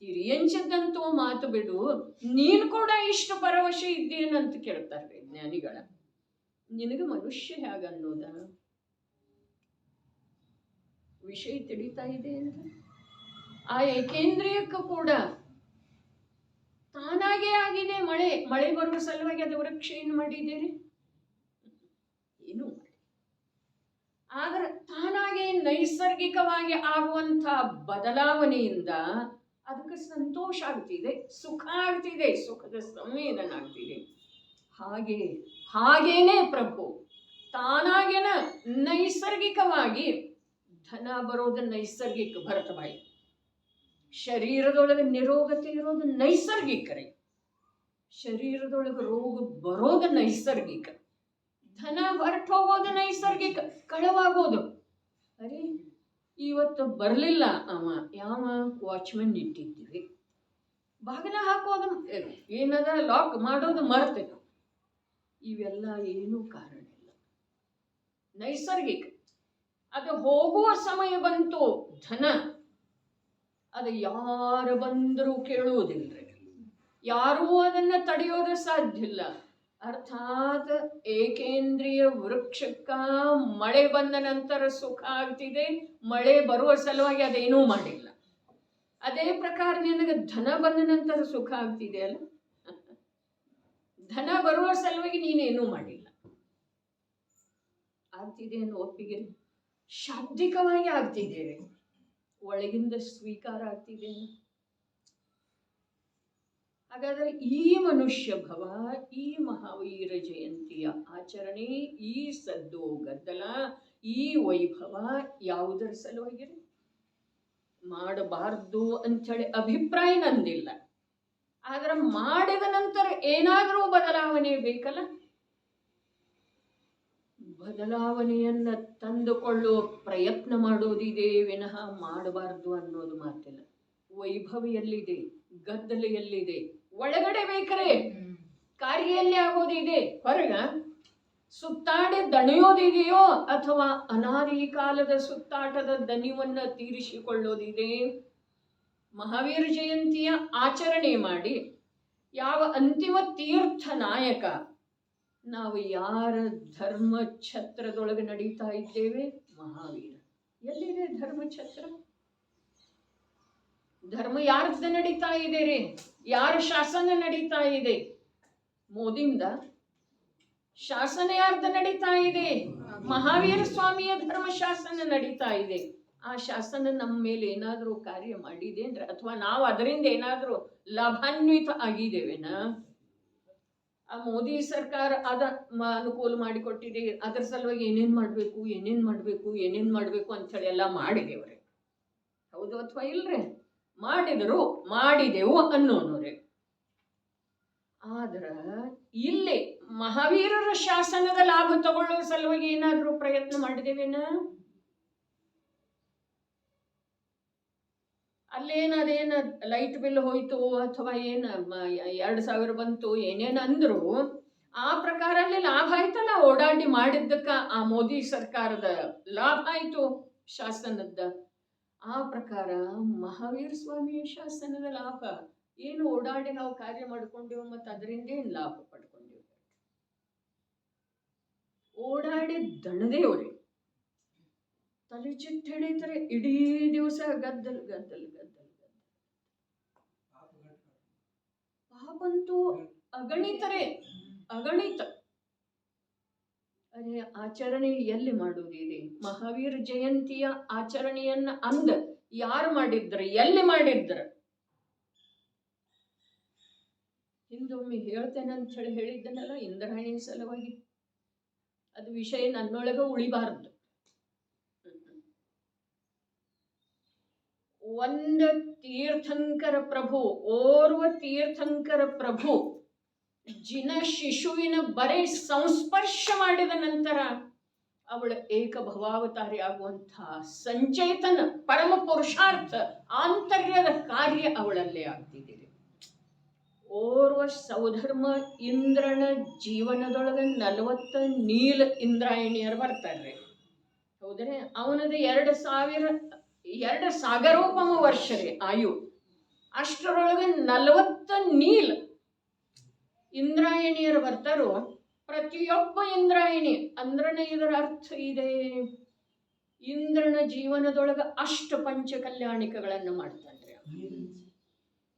ತಿರ್ಯಂಚದಂತೂ ಮಾತು ಬಿಡು, ನೀನು ಕೂಡ ಇಷ್ಟು ಪರವಶ ಇದ್ದೇನಂತ ಕೇಳ್ತಾರೆ ಜ್ಞಾನಿಗಳ. ನಿನಗೆ ಮನುಷ್ಯ ಹೇಗನ್ನೋದ ವಿಷಯ ತಿಳಿತಾ ಇದೆ ಅಂತ. ಆ ಏಕೇಂದ್ರಿಯಕ್ಕೂ ಕೂಡ ತಾನಾಗೇ ಆಗಿದೆ ಮಳೆ. ಮಳೆ ಬರುವ ಸಲುವಾಗಿ ಅದು ವೃಕ್ಷ ಏನು ಮಾಡಿದ್ದೀರಿ? ಏನು ಮಾಡಿ. ಆದ್ರೆ ತಾನಾಗೆ ನೈಸರ್ಗಿಕವಾಗಿ ಆಗುವಂಥ ಬದಲಾವಣೆಯಿಂದ ಅದಕ್ಕೆ ಸಂತೋಷ ಆಗ್ತಿದೆ, ಸುಖ ಆಗ್ತಿದೆ, ಸುಖದ ಸಂವೇದನ ಆಗ್ತಿದೆ. ಹಾಗೇನೆ ಪ್ರಭು ತಾನಾಗೇನ ನೈಸರ್ಗಿಕವಾಗಿ ಧನ ಬರೋದು ನೈಸರ್ಗಿಕ. ಭರತಭಾಯಿ ಶರೀರದೊಳಗೆ ನಿರೋಗತೆ ಇರೋದು ನೈಸರ್ಗಿಕ ರೀ. ಶರೀರದೊಳಗೆ ರೋಗ ಬರೋದು ನೈಸರ್ಗಿಕ, ಧನ ಹೊರಟು ಹೋಗೋದು ನೈಸರ್ಗಿಕ, ಕಳವಾಗೋದು. ಅರೆ ಇವತ್ತು ಬರಲಿಲ್ಲ ಅವ, ಯಾವ ವಾಚ್ಮನ್ ಇಟ್ಟಿದ್ದೀವಿ, ಬಾಗಿಲ ಹಾಕೋದು ಏನದ ಲಾಕ್ ಮಾಡೋದು ಮರ್ತೇವೆ. ಇವೆಲ್ಲ ಏನೂ ಕಾರಣ ಇಲ್ಲ, ನೈಸರ್ಗಿಕ. ಅದು ಹೋಗುವ ಸಮಯ ಬಂತು ಧನ, ಅದು ಯಾರು ಬಂದರೂ ಕೇಳುವುದಿಲ್ಲ, ಯಾರೂ ಅದನ್ನು ತಡೆಯೋದು ಸಾಧ್ಯ ಇಲ್ಲ. ಅರ್ಥಾತ್ ಏಕೇಂದ್ರಿಯ ವೃಕ್ಷಕ್ಕ ಮಳೆ ಬಂದ ನಂತರ ಸುಖ ಆಗ್ತಿದೆ, ಮಳೆ ಬರುವ ಸಲುವಾಗಿ ಅದೇನೂ ಮಾಡಿಲ್ಲ. ಅದೇ ಪ್ರಕಾರ ನಿನಗೆ ಧನ ಬಂದ ನಂತರ ಸುಖ ಆಗ್ತಿದೆ ಅಲ್ಲ, ಧನ ಬರುವ ಸಲುವಾಗಿ ನೀನೇನೂ ಮಾಡಿಲ್ಲ. ಆಗ್ತಿದೆ ಅನ್ನೋ ಒಪ್ಪಿಗೆ ಶಾಬ್ದಿಕವಾಗಿ ಆಗ್ತಿದ್ದೇವೆ, ಒಳಗಿಂದ ಸ್ವೀಕಾರ ಆಗ್ತಿದೆ. ಹಾಗಾದರೆ ಈ ಮನುಷ್ಯ ಭವ, ಈ ಮಹಾವೀರ ಜಯಂತಿಯ ಆಚರಣೆ, ಈ ಸದ್ದು ಗದ್ದಲ, ಈ ವೈಭವ ಯಾವುದರ ಸಲುವಾಗಿ ಮಾಡಬಾರ್ದು ಅಂಥೇಳಿ ಅಭಿಪ್ರಾಯ ನಂದಿಲ್ಲ. ಆದ್ರೆ ಮಾಡಿದ ನಂತರ ಏನಾದರೂ ಬದಲಾವಣೆ ಬೇಕಲ್ಲ. ಬದಲಾವಣೆಯನ್ನ ತಂದುಕೊಳ್ಳುವ ಪ್ರಯತ್ನ ಮಾಡೋದಿದೆ ವಿನಃ ಮಾಡಬಾರ್ದು ಅನ್ನೋದು ಮಾತಿಲ್ಲ. ವೈಭವ ಎಲ್ಲಿದೆ, ಗದ್ದಲ ಎಲ್ಲಿದೆ, ಒಳಗಡೆ ಬೇಕರೆ ಕಾರ್ಯ ಎಲ್ಲಿ ಆಗೋದಿದೆ. ಹೊರಗ ಸುತ್ತಾಡಿ ದಣಿಯೋದಿದೆಯೋ ಅಥವಾ ಅನಾದಿ ಕಾಲದ ಸುತ್ತಾಟದ ದಣಿವನ್ನ ತೀರಿಸಿಕೊಳ್ಳೋದಿದೆ. ಮಹಾವೀರ ಜಯಂತಿಯ ಆಚರಣೆ ಮಾಡಿ ಯಾವ ಅಂತಿಮ ತೀರ್ಥ ನಾಯಕ ನಾವು ಯಾರ ಧರ್ಮ ಛತ್ರದೊಳಗೆ ನಡೀತಾ ಇದ್ದೇವೆ? ಮಹಾವೀರ. ಎಲ್ಲಿದೆ ಧರ್ಮ ಛತ್ರ? ಧರ್ಮ ಯಾರ್ದ ನಡೀತಾ ಇದೆ ರೀ? ಯಾರ ಶಾಸನ ನಡೀತಾ ಇದೆ? ಮೋದಿಯಿಂದ ಶಾಸನ ಯಾರ್ದ ನಡೀತಾ ಇದೆ? ಮಹಾವೀರ ಸ್ವಾಮಿಯ ಧರ್ಮ ಶಾಸನ ನಡೀತಾ ಇದೆ. ಆ ಶಾಸನ ನಮ್ಮ ಮೇಲೆ ಏನಾದ್ರೂ ಕಾರ್ಯ ಮಾಡಿದೇನ್ರ? ಅಥವಾ ನಾವು ಅದರಿಂದ ಏನಾದ್ರೂ ಲಾಭಾನ್ವಿತ ಆಗಿದ್ದೇವೇನ? ಆ ಮೋದಿ ಸರ್ಕಾರ ಅದ ಅನುಕೂಲ ಮಾಡಿಕೊಟ್ಟಿದೆ, ಅದರ ಸಲುವಾಗಿ ಏನೇನ್ ಮಾಡ್ಬೇಕು ಅಂತ ಹೇಳಿ ಎಲ್ಲ ಮಾಡಿದೇವ್ರೆ. ಹೌದು ಅಥವಾ ಇಲ್ರಿ? ಮಾಡಿದೆವು ಅನ್ನೋನವ್ರೆ. ಆದ್ರ ಇಲ್ಲಿ ಮಹಾವೀರರ ಶಾಸನದ ಲಾಭ ತಗೊಳ್ಳೋ ಸಲುವಾಗಿ ಏನಾದ್ರೂ ಪ್ರಯತ್ನ ಮಾಡಿದೇವೇನ? ಅದೇನ ಲೈಟ್ ಬಿಲ್ ಹೋಯ್ತು ಅಥವಾ ಏನ 2000 ಬಂತು ಏನೇನ ಅಂದ್ರು ಆ ಪ್ರಕಾರ ಅಲ್ಲಿ ಲಾಭ ಆಯ್ತಲ್ಲ. ಓಡಾಡಿ ಮಾಡಿದ್ದಕ್ಕ ಆ ಮೋದಿ ಸರ್ಕಾರದ ಲಾಭ ಆಯ್ತು ಶಾಸನದ. ಆ ಪ್ರಕಾರ ಮಹಾವೀರ ಸ್ವಾಮಿಯ ಶಾಸನದ ಲಾಭ ಏನು? ಓಡಾಡಿ ನಾವು ಕಾರ್ಯ ಮಾಡ್ಕೊಂಡೇವು ಮತ್ತು ಅದರಿಂದ ಏನ್ ಲಾಭ ಪಡ್ಕೊಂಡೇವು? ಓಡಾಡಿ ದಣದೇವ್ರಿ, ತಲೆ ಚಿಟ್ಟು ಹಿಡಿತಾರೆ, ಇಡೀ ದಿವಸ ಗದ್ದಲ್. ಪಾಪಂತೂ ಅಗಣಿತ. ಅದೇ ಆಚರಣೆ ಎಲ್ಲಿ ಮಾಡುವುದಿದೆ? ಮಹಾವೀರ ಜಯಂತಿಯ ಆಚರಣೆಯನ್ನ ಯಾರು ಮಾಡಿದ್ರ? ಎಲ್ಲಿ ಮಾಡಿದ್ರ? ಹಿಂದೊಮ್ಮೆ ಹೇಳ್ತೇನೆ ಅಂತ ಹೇಳಿದ್ದನಲ್ಲ, ಇಂದ್ರಾಯಣಿ ಸಲುವಾಗಿ. ಅದು ವಿಷಯ ನನ್ನೊಳಗ ಉಳಿಬಾರದು. ಒಂದು ತೀರ್ಥಂಕರ ಪ್ರಭು, ಓರ್ವ ತೀರ್ಥಂಕರ ಪ್ರಭು ಜಿನ ಶಿಶುವಿನ ಬರೀ ಸಂಸ್ಪರ್ಶ ಮಾಡಿದ ನಂತರ ಅವಳ ಏಕಭವಾವತಾರಿ ಆಗುವಂತಹ ಸಂಚೇತನ ಪರಮ ಪುರುಷಾರ್ಥ ಆಂತರ್ಯದ ಕಾರ್ಯ ಅವಳಲ್ಲೇ ಆಗ್ತಿದೆ. ಓರ್ವ ಸೌಧರ್ಮ ಇಂದ್ರನ ಜೀವನದೊಳಗ 40 ನೀಲ ಇಂದ್ರಾಯಣಿಯರು ಬರ್ತಾರ್ರಿ. ಹೌದ್ರೆ? ಅವನದು 2 ಸಾಗರೋಪಮ ವರ್ಷ ರೀ ಆಯು. ಅಷ್ಟರೊಳಗೆ 40 ನೀಲ್ ಇಂದ್ರಾಯಣಿಯರು ಬರ್ತಾರೋ. ಪ್ರತಿಯೊಬ್ಬ ಇಂದ್ರಾಯಣಿ ಅಂದ್ರನ ಇದರ ಅರ್ಥ ಇದೆ, ಇಂದ್ರನ ಜೀವನದೊಳಗ ಅಷ್ಟ ಪಂಚ ಕಲ್ಯಾಣಿಕಗಳನ್ನು ಮಾಡ್ತಾನ್ರಿ.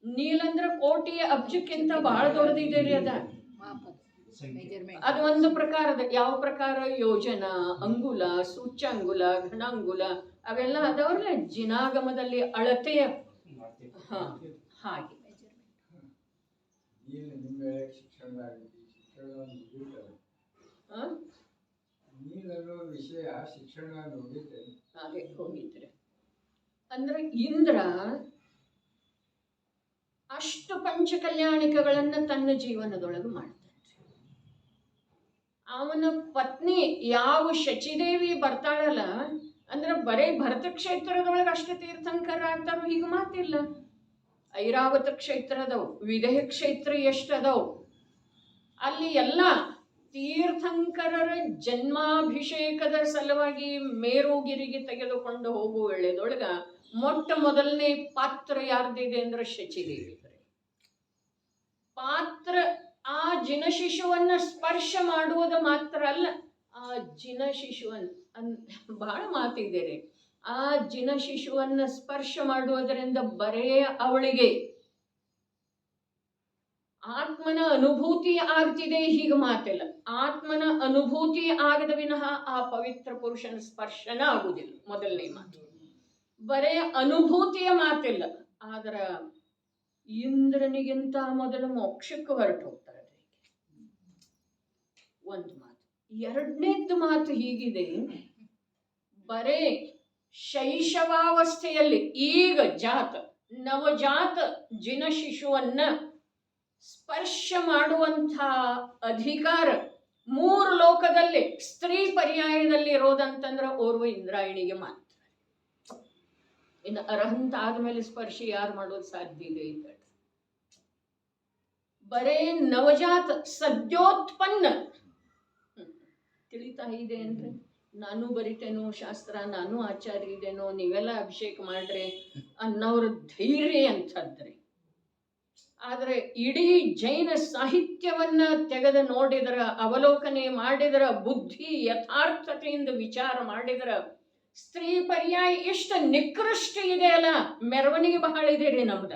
ನೀಲಂದ್ರ ಕೋಟಿಯ ಅಬ್ಜಕ್ಕಿಂತ ಬಹಳ ದೊಡ್ಡದಿದೆ ರೀ ಅದ. ಅದು ಒಂದು ಪ್ರಕಾರದ. ಯಾವ ಪ್ರಕಾರ? ಯೋಜನ, ಅಂಗುಲ, ಸೂಚ್ಯಾಂಗುಲ, ಘನಾಂಗುಲ ಅವೆಲ್ಲ ಅದವ್ರಲ್ಲ ಜಿನಾಗಮದಲ್ಲಿ ಅಳತೆಯ. ಹಾಗೆ ಹೋಗಿದ್ರೆ ಅಂದ್ರೆ ಇಂದ್ರ ಅಷ್ಟು ಪಂಚ ಕಲ್ಯಾಣಿಕಗಳನ್ನ ತನ್ನ ಜೀವನದೊಳಗೆ ಮಾಡ್ತಾನೆ. ಅವನ ಪತ್ನಿ ಯಾವ ಶಚಿದೇವಿ ಬರ್ತಾಳಲ್ಲ, ಅಂದ್ರೆ ಬರೇ ಭರತ ಕ್ಷೇತ್ರದೊಳಗೆ ಅಷ್ಟು ತೀರ್ಥಂಕರ ಆಗ್ತಾರೋ ಹೀಗೆ ಮಾತಿಲ್ಲ. ಐರಾವತ ಕ್ಷೇತ್ರ ಅದಾವ್, ವಿದೇಹ ಕ್ಷೇತ್ರ ಎಷ್ಟದಾವ್, ಅಲ್ಲಿ ಎಲ್ಲ ತೀರ್ಥಂಕರರ ಜನ್ಮಾಭಿಷೇಕದ ಸಲುವಾಗಿ ಮೇರುಗಿರಿಗೆ ತೆಗೆದುಕೊಂಡು ಹೋಗುವ ವೇಳೆದೊಳಗ ಮೊಟ್ಟ ಮೊದಲನೇ ಪಾತ್ರ ಯಾರ್ದಿದೆ ಅಂದ್ರೆ ಶಚಿದೇವಿ ಪಾತ್ರ. ಆ ಜಿನ ಶಿಶುವನ್ನ ಸ್ಪರ್ಶ ಮಾಡುವುದು ಮಾತ್ರ ಅಲ್ಲ, ಆ ಜಿನ ಶಿಶುವನ್ನ ಬಹಳ ಮಾತಿದೆ ರೀ. ಆ ಜಿನ ಶಿಶುವನ್ನ ಸ್ಪರ್ಶ ಮಾಡುವುದರಿಂದ ಬರೇ ಅವಳಿಗೆ ಆತ್ಮನ ಅನುಭೂತಿ ಆಗ್ತಿದೆ ಹೀಗೆ ಮಾತಿಲ್ಲ. ಆತ್ಮನ ಅನುಭೂತಿ ಆಗದ ವಿನಃ ಆ ಪವಿತ್ರ ಪುರುಷನ ಸ್ಪರ್ಶನ ಆಗುವುದಿಲ್ಲ. ಮೊದಲನೇ ಮಾತು ಬರೇ ಅನುಭೂತಿಯ ಮಾತಿಲ್ಲ. ಆದ್ರ ಇಂದ್ರನಿಗಿಂತ ಮೊದಲು ಮೋಕ್ಷಕ್ಕೆ ಹೊರಟು ಹೋಗ್ತಾರೆ. ಒಂದು ಮಾತು. ಎರಡನೇದ್ದು ಮಾತು ಹೀಗಿದೆ, ಬರೇ ಶೈಶವಾವಸ್ಥೆಯಲ್ಲಿ ಈಗ ನವಜಾತ ಜಿನ ಶಿಶುವನ್ನ ಸ್ಪರ್ಶ ಮಾಡುವಂಥ ಅಧಿಕಾರ 3 ಲೋಕದಲ್ಲಿ ಸ್ತ್ರೀ ಪರ್ಯಾಯದಲ್ಲಿ ಇರೋದಂತಂದ್ರೆ ಓರ್ವ ಇಂದ್ರಾಯಣಿಗೆ ಮಾತ್ರ. ಇನ್ನು ಅರ್ಹಂತ ಆದ್ಮೇಲೆ ಸ್ಪರ್ಶ ಯಾರು ಮಾಡೋದು ಸಾಧ್ಯ ಇದೆ? ಬರೇ ನವಜಾತ ಸದ್ಯೋತ್ಪನ್ನ ತಿಳಿತಾ ಇದೆ ಅಂದ್ರೆ ನಾನು ಬರಿತೇನೋ ಶಾಸ್ತ್ರ, ನಾನು ಆಚಾರ್ಯ ಇದೇನೋ, ನೀವೆಲ್ಲ ಅಭಿಷೇಕ ಮಾಡ್ರಿ ಅನ್ನೋರ ಧೈರ್ಯ ಅಂಥದ್ರಿ. ಆದರೆ ಇಡೀ ಜೈನ ಸಾಹಿತ್ಯವನ್ನ ತೆಗೆದು ನೋಡಿದ್ರ, ಅವಲೋಕನೆ ಮಾಡಿದ್ರ, ಬುದ್ಧಿ ಯಥಾರ್ಥತೆಯಿಂದ ವಿಚಾರ ಮಾಡಿದ್ರ ಸ್ತ್ರೀ ಪರ್ಯಾಯ ಎಷ್ಟು ನಿಕೃಷ್ಟ ಇದೆ ಅಲ್ಲ. ಮೆರವಣಿಗೆ ಬಹಳ ಇದೆ ರೀ ನಮ್ದ,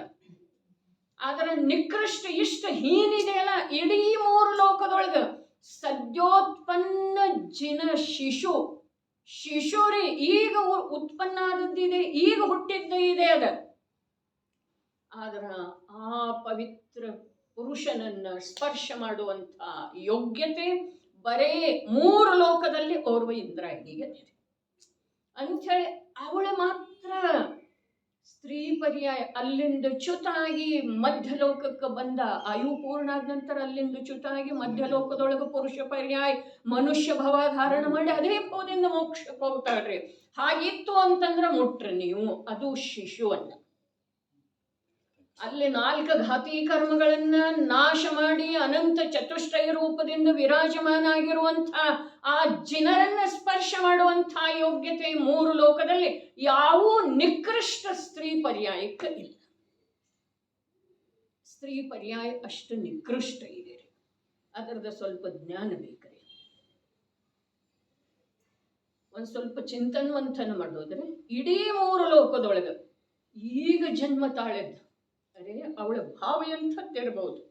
ಆದ್ರ ನಿಕೃಷ್ಟ ಇಷ್ಟ ಹೀನಿದೆ ಅಲ್ಲ. ಇಡೀ 3 ಲೋಕದೊಳಗ ಸದ್ಯೋತ್ಪನ್ನ ಜಿನ ಶಿಶು ರೀ, ಈಗ ಉತ್ಪನ್ನ ಆದದ್ದಿದೆ, ಈಗ ಹುಟ್ಟಿದ್ದ ಇದೆ ಅದ. ಆದ್ರ ಆ ಪವಿತ್ರ ಪುರುಷನನ್ನ ಸ್ಪರ್ಶ ಮಾಡುವಂತ ಯೋಗ್ಯತೆ ಬರೇ 3 ಲೋಕದಲ್ಲಿ ಓರ್ವ ಇಂದ್ರಾಯಣಿಗೆ ಇದೆ ಅಂಥೇಳಿ ಅವಳ ಮಾತ್ರ ಸ್ತ್ರೀ ಪರ್ಯಾಯ. ಅಲ್ಲಿಂದ ಚ್ಯುತಾಗಿ ಮಧ್ಯಲೋಕಕ್ಕೆ ಬಂದ, ಆಯು ಪೂರ್ಣ ಆದ ನಂತರ ಅಲ್ಲಿಂದ ಚ್ಯುತಾಗಿ ಮಧ್ಯಲೋಕದೊಳಗೆ ಪುರುಷ ಪರ್ಯಾಯ ಮನುಷ್ಯ ಭವ ಧಾರಣ ಮಾಡಿ ಅದೇ ಪೋದಿಂದ ಮೋಕ್ಷಕ್ಕೆ ಹೋಗ್ತಾಳ್ರಿ. ಹಾಗಿತ್ತು ಅಂತಂದ್ರೆ ಮುಟ್ರಿ ನೀವು, ಅದು ಶಿಶುವನ್ನ. ಅಲ್ಲಿ 4 ಘಾತಿ ಕರ್ಮಗಳನ್ನ ನಾಶ ಮಾಡಿ ಅನಂತ ಚತುಷ್ಟಯ ರೂಪದಿಂದ ವಿರಾಜಮಾನ ಆಗಿರುವಂಥ ಆ ಜಿನರನ್ನ ಸ್ಪರ್ಶ ಮಾಡುವಂಥ ಯೋಗ್ಯತೆ 3 ಲೋಕದಲ್ಲಿ ಯಾವ ನಿಕೃಷ್ಟ ಸ್ತ್ರೀ ಪರ್ಯಾಯಕ್ಕೆ ಇಲ್ಲ. ಸ್ತ್ರೀ ಪರ್ಯಾಯ ಅಷ್ಟು ನಿಕೃಷ್ಟ ಇದೆ. ಅದರದ ಸ್ವಲ್ಪ ಜ್ಞಾನ ಬೇಕ್ರಿ. ಒಂದ್ ಸ್ವಲ್ಪ ಚಿಂತನ್ವಂತನ ಮಾಡೋದ್ರೆ ಇಡೀ 3 ಲೋಕದೊಳಗ ಈಗ ಜನ್ಮ ತಾಳೆದ್ದು ಅರೆ ಅವಳ ಭಾವ ಎಂಥದ್ದಿರಬಹುದು.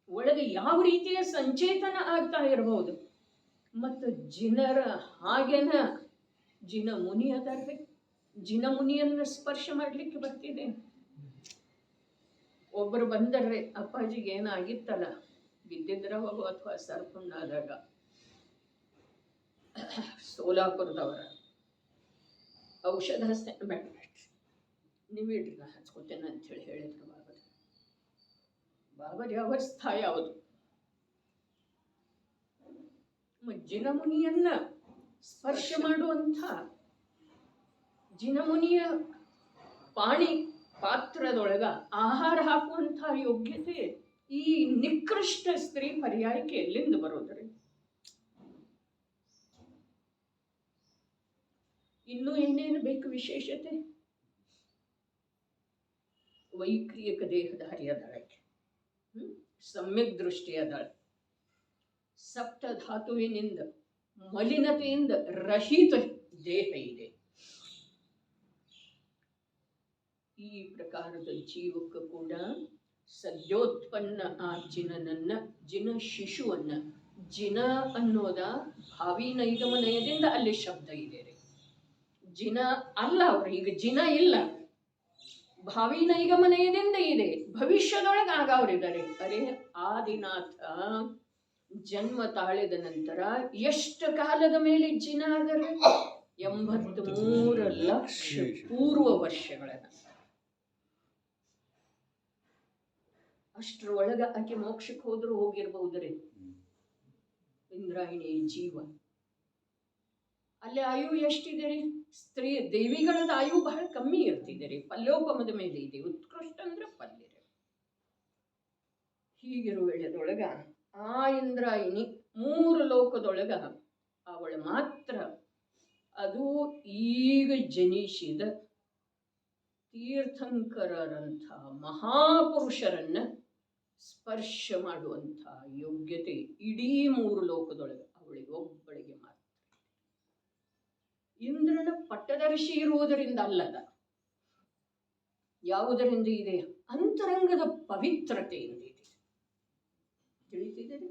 ಒಳಗೆ ಯಾವ ರೀತಿಯ ಸಂಚೇತನ ಆಗ್ತಾ ಇರಬಹುದು. ಮತ್ತು ಜಿನರ ಹಾಗೇನ ಜಿನ ಮುನಿ ಅದಾರ್ರಿ, ಜಿನ ಮುನಿಯನ್ನ ಸ್ಪರ್ಶ ಮಾಡ್ಲಿಕ್ಕೆ ಬರ್ತಿದೆ. ಒಬ್ಬರು ಬಂದರ್ರಿ, ಅಪ್ಪಾಜಿಗೆ ಏನಾಗಿತ್ತಲ್ಲ, ಬಿದ್ದಿದ್ರ ಹೋಗು ಅಥವಾ ಸರ್ಪುಣ್ಣಾದಾಗ, ಸೋಲಾಪುರದವರ ಔಷಧ ಬೇಡಬೇಡ್ರಿ ನೀವು ಇಡ್ರಿ, ನಾ ಹಚ್ಕೋತೇನೆ ಅಂಥೇಳಿ ಹೇಳಿದ್ರು ಬಾಬರಿ. ಬಾಬರಿ ಅವಸ್ಥಾ ಯಾವುದು? ಜಿನಮುನಿಯನ್ನ ಸ್ಪರ್ಶ ಮಾಡುವಂಥ ಜಿನಮುನಿಯ ಪಾಣಿ ಪಾತ್ರದೊಳಗ ಆಹಾರ ಹಾಕುವಂಥ ಯೋಗ್ಯತೆ ಈ ನಿಕೃಷ್ಟ ಸ್ತ್ರೀ ಪರ್ಯಾಯಕ್ಕೆ ಎಲ್ಲಿಂದ ಬರೋದ್ರಿ? ಇನ್ನೂ ಏನೇನು ಬೇಕು ವಿಶೇಷತೆ? ವೈಕ್ರಿಯಕ ದೇಹಧಾರಿ ಅದಾಳಕ್ಕೆ, ಸಮ್ಯಕ್ ದೃಷ್ಟಿ ಅದಾಳ, ಸಪ್ತ ಧಾತುವಿನಿಂದ ಮಲಿನತೆಯಿಂದ ರಹಿತ ದೇಹ ಇದೆ. ಈ ಪ್ರಕಾರದ ಜೀವಕ್ಕೂ ಕೂಡ ಸದ್ಯೋತ್ಪನ್ನ ಆ ಜಿನನನ್ನ, ಜಿನ ಶಿಶುವನ್ನ, ಜಿನ ಅನ್ನೋದ ಭಾವಿ ನೈಗಮನಯದಿಂದ ಅಲ್ಲಿ ಶಬ್ದ ಇದೆ ರೀ. ಜಿನ ಅಲ್ಲ ಅವ್ರು, ಈಗ ಜಿನ ಇಲ್ಲ, ಭಾವಿ ನೈಗಮನಯದಿಂದ ಇದೆ, ಭವಿಷ್ಯದೊಳಗೆ ಆಗವ್ರಿದ್ದಾರೆ. ಅರೆ ಆದಿನಾಥ ಜನ್ಮ ತಾಳಿದ ನಂತರ ಎಷ್ಟು ಕಾಲದ ಮೇಲೆ ಜಿನ ಆದರೆ 83 ಲಕ್ಷ ಪೂರ್ವ ವರ್ಷಗಳ ನಂತರ. ಅಷ್ಟರೊಳಗ ಆಕೆ ಮೋಕ್ಷಕ್ಕೆ ಹೋದ್ರು ಹೋಗಿರ್ಬಹುದ್ರಿ ಇಂದ್ರಾಯಣಿ ಜೀವ. ಅಲ್ಲಿ ಆಯು ಎಷ್ಟಿದೆ ರೀ? ಸ್ತ್ರೀ ದೇವಿಗಳದ ಆಯು ಬಹಳ ಕಮ್ಮಿ ಇರ್ತಿದೆ ರೀ, ಪಲ್ಯೋಪಮದ ಮೇಲೆ ಇದೆ. ಉತ್ಕೃಷ್ಟ ಅಂದ್ರೆ ಪಲ್ಯ. ಹೀಗಿರುವ ವೇಳೆದೊಳಗ ಆ ಇಂದ್ರಾಯಿನಿ 3 ಲೋಕದೊಳಗ ಅವಳ ಮಾತ್ರ ಅದು ಈಗ ಜನಿಸಿದ ತೀರ್ಥಂಕರರಂಥ ಮಹಾಪುರುಷರನ್ನ ಸ್ಪರ್ಶ ಮಾಡುವಂಥ ಯೋಗ್ಯತೆ ಇಡೀ 3 ಲೋಕದೊಳಗೆ ಅವಳಿಗೆ ಒಬ್ಬಳಿಗೆ ಮಾತ್ರ. ಇಂದ್ರನ ಪಟ್ಟದರ್ಶಿ ಇರುವುದರಿಂದ ಅಲ್ಲದ, ಯಾವುದರಿಂದ ಇದೆ? ಅಂತರಂಗದ ಪವಿತ್ರತೆಯಿಂದ ಇದೆ. ತಿಳಿತಿದ್ದೀರಿ?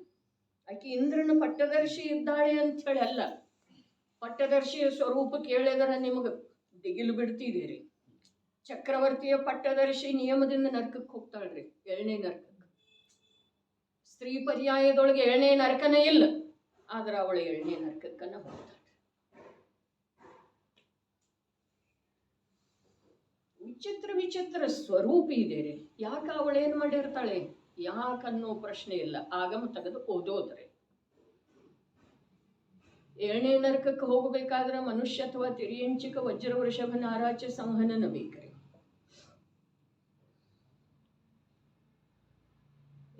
ಆಕೆ ಇಂದ್ರನ ಪಟ್ಟದರ್ಶಿ ಇದ್ದಾಳೆ ಅಂತ ಹೇಳಿ ಅಲ್ಲ. ಪಟ್ಟದರ್ಶಿಯ ಸ್ವರೂಪ ಕೇಳಿದರ ನಿಮಗೆ ದಿಗಿಲು ಬಿಡ್ತಿದ್ದೀರಿ. ಚಕ್ರವರ್ತಿಯ ಪಟ್ಟದರ್ಶಿ ನಿಯಮದಿಂದ ನರಕಕ್ಕೆ ಹೋಗ್ತಾಳ್ರಿ, 7ನೇ ನರಕಕ್ಕೆ. ಸ್ತ್ರೀ ಪರ್ಯಾಯದೊಳಗೆ 7ನೇ ನರಕನೇ ಇಲ್ಲ, ಆದ್ರೆ ಅವಳು 7ನೇ ನರಕಕ್ಕನ್ನ ಹೋಗ್ತಾಳೆ. ವಿಚಿತ್ರ ವಿಚಿತ್ರ ಸ್ವರೂಪ ಇದೆ ರೀ. ಯಾಕೆ ಅವಳೇನು ಮಾಡಿರ್ತಾಳೆ ಯಾಕನ್ನೋ ಪ್ರಶ್ನೆ ಇಲ್ಲ, ಆಗಮ ತೆಗೆದು ಓದೋದ್ರೆ. 7ನೇ ನರಕಕ್ಕೆ ಹೋಗಬೇಕಾದ್ರೆ ಮನುಷ್ಯ ಅಥವಾ ತಿರಿಯಂಚಿಕ ವಜ್ರ ವೃಷಭ ನಾರಾಚ ಸಂಹನನ ಬೇಕ್ರಿ.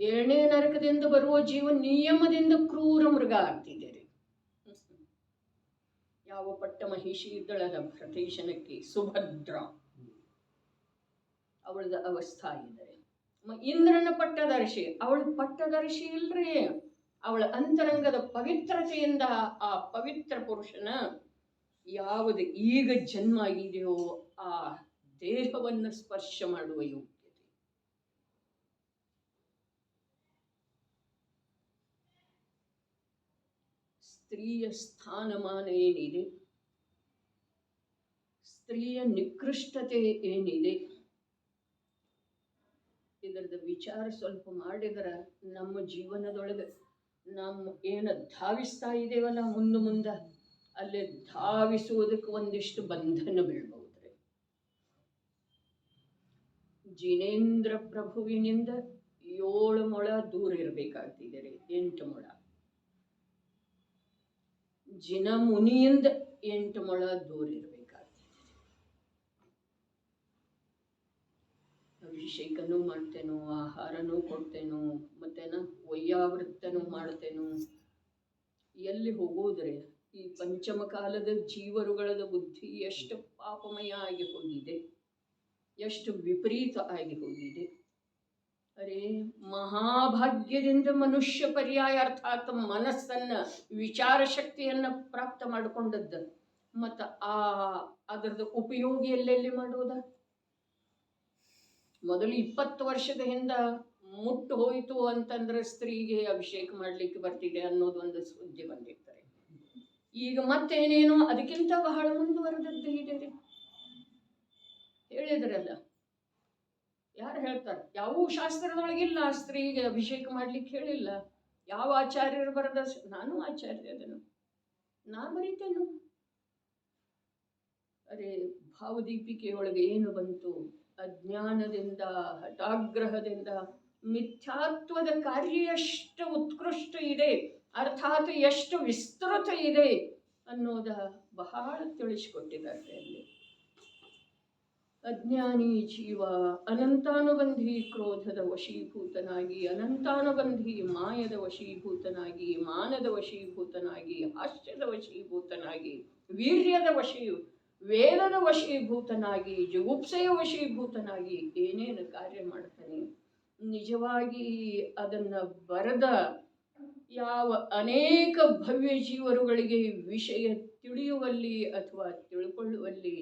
7ನೇ ನರಕದಿಂದ ಬರುವ ಜೀವ ನಿಯಮದಿಂದ ಕ್ರೂರ ಮೃಗ ಆಗ್ತಿದ್ದೀರಿ. ಯಾವ ಪಟ್ಟ ಮಹಿಷಿ ಇದ್ದಳಲ್ಲ ಭರತೇಶನಕ್ಕೆ, ಸುಭದ್ರ, ಅವಳದ ಅವಸ್ಥಾ ಇದ್ದಾರೆ. ಇಂದ್ರನ ಪಟ್ಟದರ್ಶಿ, ಅವಳು ಪಟ್ಟದರ್ಶಿ ಇಲ್ರಿ, ಅವಳ ಅಂತರಂಗದ ಪವಿತ್ರತೆಯಿಂದ ಆ ಪವಿತ್ರ ಪುರುಷನ ಯಾವುದು ಈಗ ಜನ್ಮ ಆಗಿದೆಯೋ ಆ ದೇಹವನ್ನು ಸ್ಪರ್ಶ ಮಾಡುವ ಯೋಗ್ಯತೆ. ಸ್ತ್ರೀಯ ಸ್ಥಾನಮಾನ ಏನಿದೆ, ಸ್ತ್ರೀಯ ನಿಕೃಷ್ಟತೆ ಏನಿದೆ, ಇದರದ ವಿಚಾರ ಸ್ವಲ್ಪ ಮಾಡಿದ್ರ ನಮ್ಮ ಜೀವನದೊಳಗೆ ನಮ್ಮ ಏನು ಧಾವಿಸ್ತಾ ಇದ್ದೇವಲ್ಲ ಮುಂದೆ ಅಲ್ಲೇ ಧಾವಿಸುವುದಕ್ಕೆ ಒಂದಿಷ್ಟು ಬಂಧನ ಬೀಳ್ಬಹುದ್ರಿ. ಜಿನೇಂದ್ರ ಪ್ರಭುವಿನಿಂದ 7 ಮೊಳ ದೂರ ಇರಬೇಕಾಗ್ತಿದೆ, 8 ಮೊಳ. ಜಿನ ಮುನಿಯಿಂದ 8 ಮೊಳ ದೂರ ಇರಬೇಕಾಗ್ತಿದೆ. ಅಭಿಷೇಕನೂ ಮಾಡ್ತೇನೋ, ಆಹಾರನೂ ಕೊಡ್ತೇನೋ, ಮತ್ತೇನ ವಯ್ಯಾವೃತ್ತನೂ ಮಾಡ್ತೇನೋ. ಎಲ್ಲಿ ಹೋಗೋದ್ರೆ ಈ ಪಂಚಮ ಕಾಲದ ಜೀವರುಗಳದ ಬುದ್ಧಿ ಎಷ್ಟು ಪಾಪಮಯ ಆಗಿ ಹೋಗಿದೆ, ಎಷ್ಟು ವಿಪರೀತ ಆಗಿ ಹೋಗಿದೆ. ಅರೆ, ಮಹಾಭಾಗ್ಯದಿಂದ ಮನುಷ್ಯ ಪರ್ಯಾಯ ಅರ್ಥಾತ್ ಮನಸ್ಸನ್ನ, ವಿಚಾರ ಶಕ್ತಿಯನ್ನ ಪ್ರಾಪ್ತ ಮಾಡಿಕೊಂಡದ್ದು, ಮತ್ತು ಅದರದ ಉಪಯೋಗ ಎಲ್ಲೆಲ್ಲಿ ಮಾಡೋದ? ಮೊದಲು 20 ವರ್ಷದ ಹಿಂದ ಮುಟ್ಟು ಹೋಯಿತು ಅಂತಂದ್ರೆ ಸ್ತ್ರೀಗೆ ಅಭಿಷೇಕ ಮಾಡ್ಲಿಕ್ಕೆ ಬರ್ತಿದೆ ಅನ್ನೋದು ಒಂದು ಸುದ್ದಿ ಬಂದಿರ್ತಾರೆ. ಈಗ ಮತ್ತೇನೇನೋ ಅದಕ್ಕಿಂತ ಬಹಳ ಮುಂದುವರೆದದ್ದು ಇದೆ. ಹೇಳಿದ್ರಲ್ಲ, ಯಾರು ಹೇಳ್ತಾರೆ? ಯಾವ ಶಾಸ್ತ್ರದೊಳಗಿಲ್ಲ ಸ್ತ್ರೀಗೆ ಅಭಿಷೇಕ ಮಾಡ್ಲಿಕ್ಕೆ ಹೇಳಿಲ್ಲ. ಯಾವ ಆಚಾರ್ಯರು ಬರೆದ? ನಾನು ಆಚಾರ್ಯ ಅದನ್ನು ನಾ ಬರೀತೇನು. ಅರೆ, ಭಾವದೀಪಿಕೆಯೊಳಗೆ ಏನು ಬಂತು? ಅಜ್ಞಾನದಿಂದ, ಹಠಾಗ್ರಹದಿಂದ ಮಿಥ್ಯಾತ್ವದ ಕಾರ್ಯ ಎಷ್ಟು ಉತ್ಕೃಷ್ಟ ಇದೆ, ಅರ್ಥಾತ್ ಎಷ್ಟು ವಿಸ್ತೃತ ಇದೆ ಅನ್ನೋದ ಬಹಳ ತಿಳಿಸಿಕೊಟ್ಟಿದ್ದಾರೆ ಅಲ್ಲಿ. ಅಜ್ಞಾನಿ ಜೀವ ಅನಂತಾನುಬಂಧಿ ಕ್ರೋಧದ ವಶೀಭೂತನಾಗಿ, ಅನಂತಾನುಬಂಧಿ ಮಾಯದ ವಶೀಭೂತನಾಗಿ, ಮಾನದ ವಶೀಭೂತನಾಗಿ, ಹಾಸ್ಯದ ವಶೀಭೂತನಾಗಿ, ವೀರ್ಯದ ವೇದದ ವಶೀಭೂತನಾಗಿ, ಜುಗುಪ್ಸೆಯ ವಶೀಭೂತನಾಗಿ ಏನೇನು ಕಾರ್ಯ ಮಾಡ್ತಾನೆ. ನಿಜವಾಗಿ ಅದನ್ನು ಬರೆದ ಯಾವ ಅನೇಕ ಭವ್ಯ ಜೀವರುಗಳಿಗೆ ವಿಷಯ ತಿಳಿಯುವಲ್ಲಿ ಅಥವಾ ತಿಳ್ಕೊಳ್ಳುವಲ್ಲಿ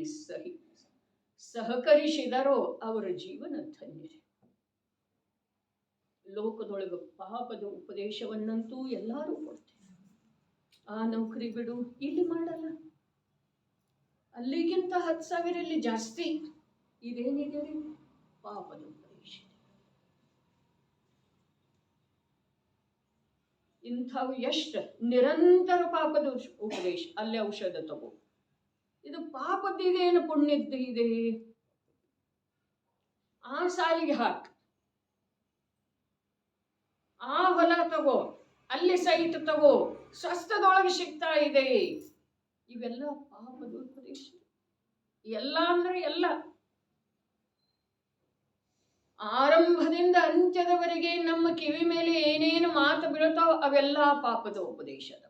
ಸಹಕರಿಸಿದರೋ ಅವರ ಜೀವನ ಧನ್ಯತೆ. ಲೋಕದೊಳಗೆ ಪಾಪದ ಉಪದೇಶವನ್ನಂತೂ ಎಲ್ಲರೂ ಕೊಡ್ತೇವೆ. ಆ ನೌಕರಿ ಬಿಡು, ಇಲ್ಲಿ ಮಾಡಲ್ಲ, ಅಲ್ಲಿಗಿಂತ 10,000 ಇಲ್ಲಿ ಜಾಸ್ತಿ. ಇದೇನಿದೆ ರೀ? ಪಾಪದ ಉಪದೇಶ. ಇಂಥವು ಎಷ್ಟು ನಿರಂತರ ಪಾಪದ ಉಪದೇಶ. ಅಲ್ಲಿ ಔಷಧ ತಗೋ, ಇದು ಪಾಪದಿದೇನು ಪುಣ್ಯದ್ದು ಇದೆ, ಆ ಸಾಲಿಗೆ ಹಾಕ್, ಆ ಹೊಲ ತಗೋ, ಅಲ್ಲಿ ಸೈಟ್ ತಗೋ, ಸ್ವಸ್ಥದೊಳಗೆ ಸಿಗ್ತಾ ಇದೆ. ಇವೆಲ್ಲ ಪಾಪದ ಉಪದೇಶ. ಎಲ್ಲ ಅಂದ್ರೆ ಎಲ್ಲ, ಆರಂಭದಿಂದ ಅಂತ್ಯದವರೆಗೆ ನಮ್ಮ ಕಿವಿ ಮೇಲೆ ಏನೇನು ಮಾತು ಬೀಳ್ತಾವ ಅವೆಲ್ಲ ಪಾಪದ ಉಪದೇಶದ.